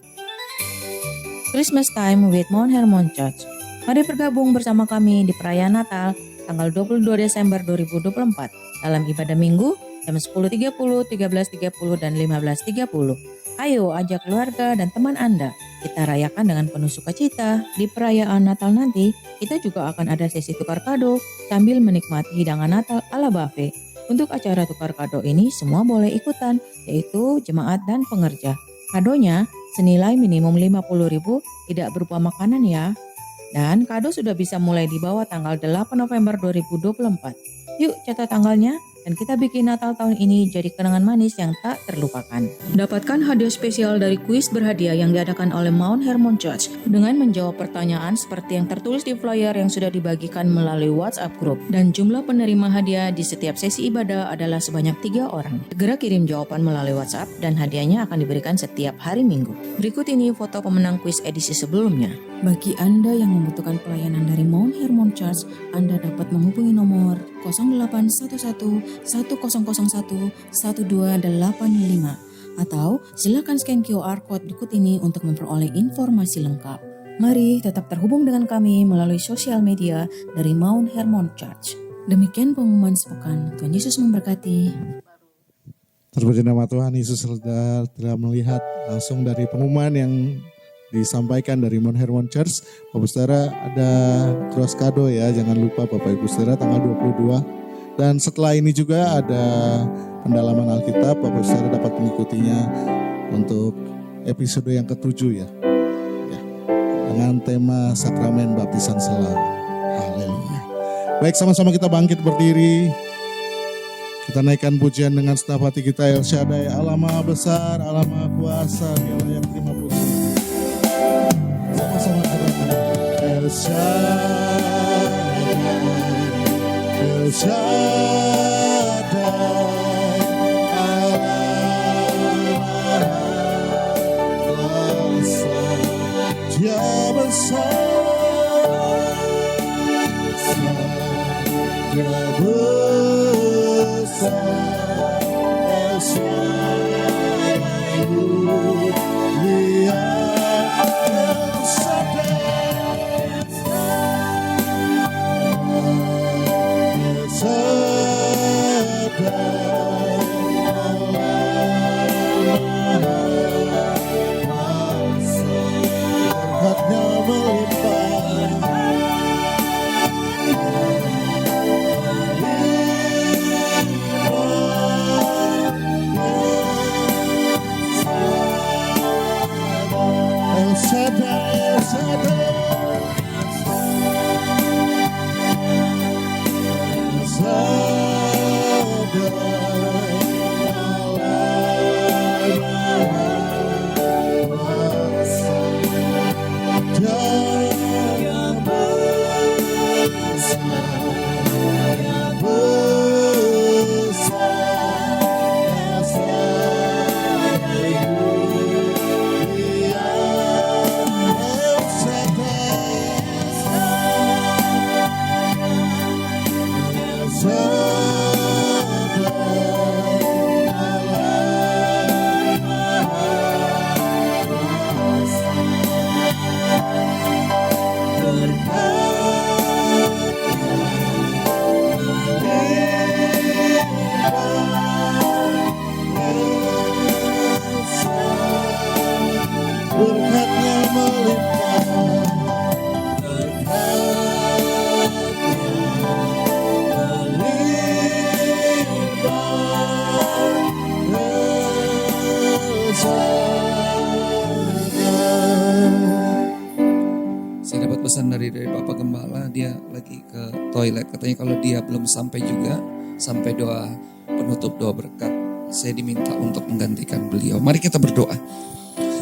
Christmas Time with Mount Hermon Church. Mari bergabung bersama kami di perayaan Natal tanggal 22 Desember 2024 dalam ibadah Minggu jam 10.30, 13.30, dan 15.30. Ayo ajak keluarga dan teman Anda. Kita rayakan dengan penuh sukacita. Di perayaan Natal nanti, kita juga akan ada sesi tukar kado sambil menikmati hidangan Natal ala buffet. Untuk acara tukar kado ini semua boleh ikutan, yaitu jemaat dan pengerja. Kadonya senilai minimum 50.000, tidak berupa makanan ya. Dan kado sudah bisa mulai dibawa tanggal 8 November 2024. Yuk catat tanggalnya dan kita bikin Natal tahun ini jadi kenangan manis yang tak terlupakan. Dapatkan hadiah spesial dari kuis berhadiah yang diadakan oleh Mount Hermon Church dengan menjawab pertanyaan seperti yang tertulis di flyer yang sudah dibagikan melalui WhatsApp group. Dan jumlah penerima hadiah di setiap sesi ibadah adalah sebanyak 3 orang. Segera kirim jawaban melalui WhatsApp dan hadiahnya akan diberikan setiap hari Minggu. Berikut ini foto pemenang kuis edisi sebelumnya. Bagi Anda yang membutuhkan pelayanan dari Mount Hermon Church, Anda dapat menghubungi nomor 0811 1001 1285 atau silakan scan QR code berikut ini untuk memperoleh informasi lengkap. Mari tetap terhubung dengan kami melalui sosial media dari Mount Hermon Church. Demikian pengumuman sepekan. Tuhan Yesus memberkati. Terpuji nama Tuhan. Yesus telah melihat langsung dari pengumuman yang disampaikan dari Mount Hermon Church. Bapak Saudara, ada cross kado ya, jangan lupa Bapak Ibu Saudara tanggal 22. Dan setelah ini juga ada pendalaman Alkitab, Bapak Saudara dapat mengikutinya untuk episode yang ke-7 ya. Dengan tema Sakramen Baptisan Sela. Haleluya. Baik, sama-sama kita bangkit berdiri. Kita naikkan pujian dengan segenap hati kita. El Shaddai, Allah Maha Besar, Allah Maha Kuasa, Dialah yang terima puji. Sama-sama kita El Shaddai, El Shaddai, Allah Kuasa, Dia besar, Dia besar, El Shaddai, Dia pesan dari Bapak Gembala, dia lagi ke toilet. Katanya kalau dia belum sampai juga, sampai doa penutup, doa berkat, saya diminta untuk menggantikan beliau. Mari kita berdoa.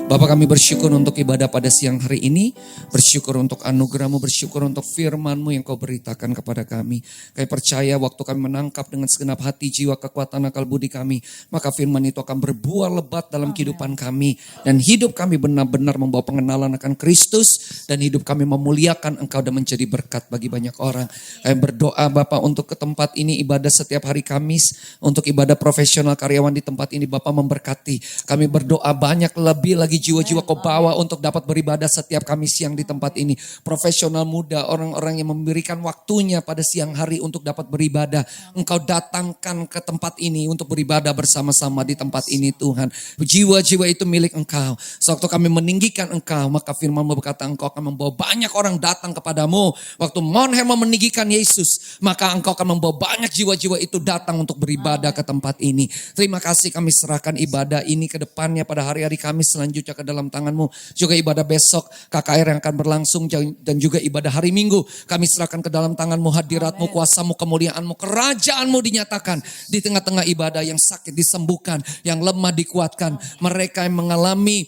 Bapak, kami bersyukur untuk ibadah pada siang hari ini. Bersyukur untuk anugerah-Mu, bersyukur untuk firman-Mu yang Kau beritakan kepada kami. Kami percaya waktu kami menangkap dengan segenap hati, jiwa, kekuatan, akal budi kami, maka firman itu akan berbuah lebat dalam kehidupan kami. Dan hidup kami benar-benar membawa pengenalan akan Kristus. Dan hidup kami memuliakan Engkau dan menjadi berkat bagi banyak orang. Kami berdoa Bapak untuk ke tempat ini ibadah setiap hari Kamis. Untuk ibadah profesional karyawan di tempat ini Bapak memberkati. Kami berdoa banyak lebih lagi jiwa-jiwa Kau bawa untuk dapat beribadah setiap Kamis siang di tempat ini. Profesional muda, orang-orang yang memberikan waktunya pada siang hari untuk dapat beribadah. Engkau datangkan ke tempat ini untuk beribadah bersama-sama di tempat ini Tuhan. Jiwa-jiwa itu milik Engkau. Sewaktu kami meninggikan Engkau, maka firman-Mu berkata Engkau akan membawa banyak orang datang kepadamu. Waktu Mount Hermon meninggikan Yesus, maka Engkau akan membawa banyak jiwa-jiwa itu datang untuk beribadah ke tempat ini. Terima kasih, kami serahkan ibadah ini ke depannya pada hari-hari Kamis selanjutnya ke dalam tangan-Mu. Juga ibadah besok KKR yang akan berlangsung dan juga ibadah hari Minggu. Kami serahkan ke dalam tangan-Mu, hadirat-Mu, kuasa-Mu, kemuliaan-Mu, kerajaan-Mu dinyatakan. Di tengah-tengah ibadah yang sakit disembuhkan, yang lemah dikuatkan. Mereka yang mengalami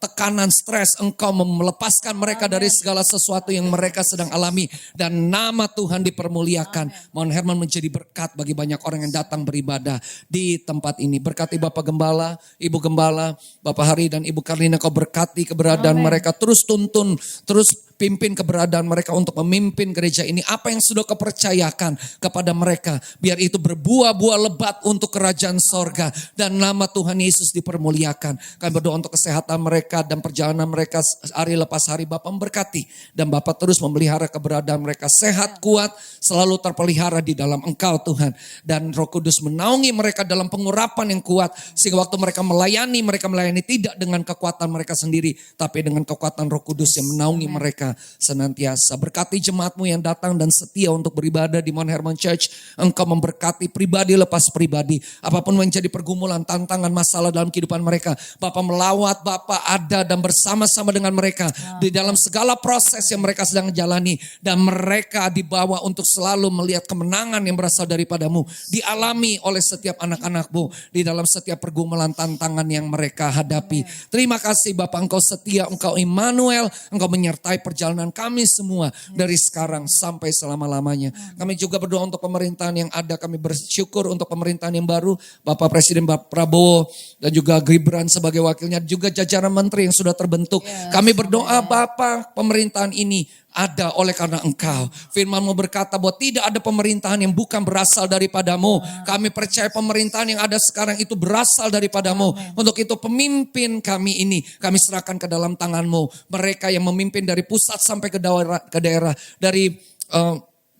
tekanan, stres, Engkau melepaskan mereka dari segala sesuatu yang mereka sedang alami. Dan nama Tuhan dipermuliakan. Mount Hermon menjadi berkat bagi banyak orang yang datang beribadah di tempat ini. Berkati Bapak Gembala, Ibu Gembala, Bapak Hari dan Ibu Karlina, Kau berkati keberadaan mereka. Terus tuntun, terus pimpin keberadaan mereka untuk memimpin gereja ini. Apa yang sudah Kau percayakan kepada mereka, biar itu berbuah-buah lebat untuk kerajaan sorga. Dan nama Tuhan Yesus dipermuliakan. Kami berdoa untuk kesehatan mereka dan perjalanan mereka hari lepas hari. Bapak memberkati. Dan Bapak terus memelihara keberadaan mereka. Sehat, kuat, selalu terpelihara di dalam Engkau Tuhan. Dan Roh Kudus menaungi mereka dalam pengurapan yang kuat. Sehingga waktu mereka melayani tidak dengan kekuatan mereka sendiri. Tapi dengan kekuatan Roh Kudus yang menaungi mereka senantiasa. Berkati jemaat-Mu yang datang dan setia untuk beribadah di Mount Hermon Church. Engkau memberkati pribadi lepas pribadi. Apapun menjadi pergumulan, tantangan, masalah dalam kehidupan mereka. Bapak melawat, Bapak ada dan bersama-sama dengan mereka. Di dalam segala proses yang mereka sedang jalani. Dan mereka dibawa untuk selalu melihat kemenangan yang berasal daripada-Mu. Dialami oleh setiap anak-anak-Mu. Di dalam setiap pergumulan, tantangan yang mereka hadapi. Terima kasih Bapak, Engkau setia, Engkau Immanuel. Engkau menyertai perjalanan kami semua dari sekarang sampai selama-lamanya. Kami juga berdoa untuk pemerintahan yang ada. Kami bersyukur untuk pemerintahan yang baru. Bapak Presiden Bapak Prabowo dan juga Gibran sebagai wakilnya. Juga jajaran menteri yang sudah terbentuk. Kami berdoa Bapak, pemerintahan ini ada oleh karena Engkau. Firman-Mu berkata bahwa tidak ada pemerintahan yang bukan berasal daripada-Mu. Kami percaya pemerintahan yang ada sekarang itu berasal daripada-Mu. Untuk itu pemimpin kami ini kami serahkan ke dalam tangan-Mu. Mereka yang memimpin dari pusat sampai ke daerah, dari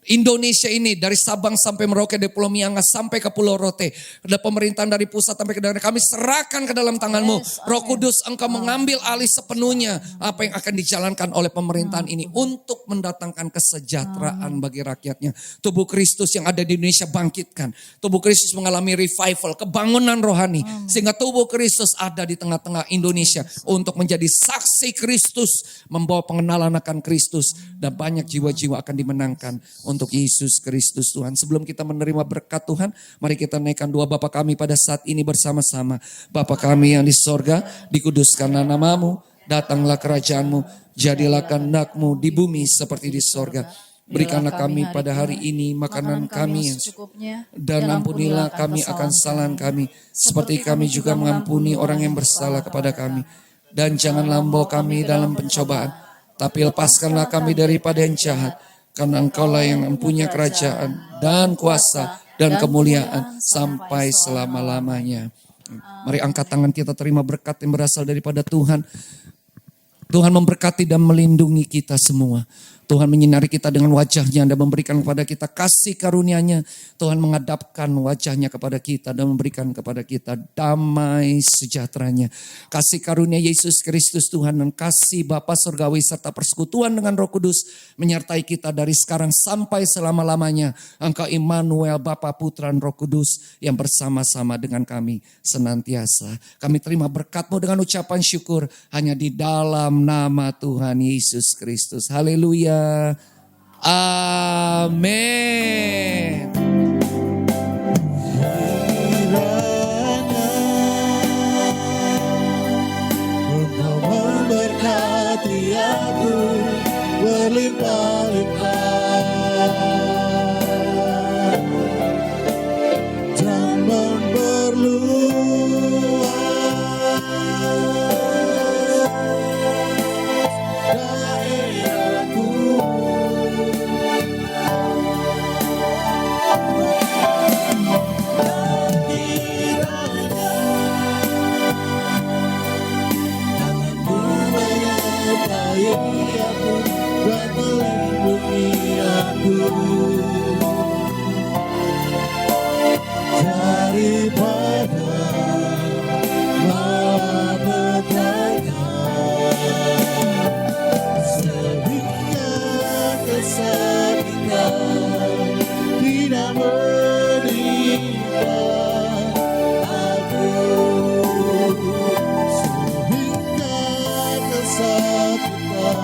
Indonesia ini, dari Sabang sampai Merauke, dari Pulau Miangas sampai ke Pulau Rote. Ada pemerintahan dari pusat sampai ke daerah. Kami serahkan ke dalam tangan-Mu. Roh Kudus, Engkau mengambil alih sepenuhnya apa yang akan dijalankan oleh pemerintahan ini untuk mendatangkan kesejahteraan bagi rakyatnya. Tubuh Kristus yang ada di Indonesia bangkitkan. Tubuh Kristus mengalami revival, kebangunan rohani. Sehingga tubuh Kristus ada di tengah-tengah Indonesia untuk menjadi saksi Kristus, membawa pengenalan akan Kristus. Dan banyak jiwa-jiwa akan dimenangkan untuk Yesus Kristus Tuhan. Sebelum kita menerima berkat Tuhan, mari kita naikkan doa Bapa kami pada saat ini bersama-sama. Bapa kami yang di sorga, dikuduskanlah nama-Mu, datanglah kerajaan-Mu, jadilah kehendak-Mu di bumi seperti di sorga. Berikanlah kami pada hari ini makanan kami yang secukupnya, dan ampunilah kami akan kesalahan kami, seperti kami juga mengampuni orang yang bersalah kepada kami. Dan janganlah membawa kami dalam pencobaan, tapi lepaskanlah kami daripada yang jahat. Karena Engkaulah yang mempunyai kerajaan dan kuasa dan kemuliaan sampai selama-lamanya. Mari angkat tangan kita terima berkat yang berasal daripada Tuhan. Tuhan memberkati dan melindungi kita semua. Tuhan menyinari kita dengan wajah-Nya dan memberikan kepada kita kasih karunia-Nya. Tuhan menghadapkan wajah-Nya kepada kita dan memberikan kepada kita damai sejahtera-Nya. Kasih karunia Yesus Kristus Tuhan dan kasih Bapa Surgawi serta persekutuan dengan Roh Kudus menyertai kita dari sekarang sampai selama-lamanya. Engkau Immanuel, Bapa, Putra, dan Roh Kudus yang bersama-sama dengan kami senantiasa. Kami terima berkat-Mu dengan ucapan syukur hanya di dalam nama Tuhan Yesus Kristus. Haleluya. Amin. Untuk berlimpah-limpah dan memperluas daerahku. Dan kiranya tanganmu menyertai aku dan melindungi aku daripada malapetaka, sehingga kesakitan tidak menimpa aku, sehingga kesakitan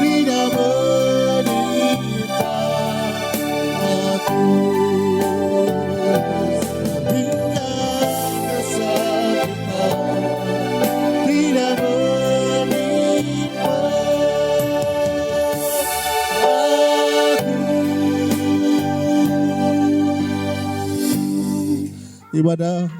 tidak menimpa aku, sehingga kesakitan tidak menimpa aku. Ibadah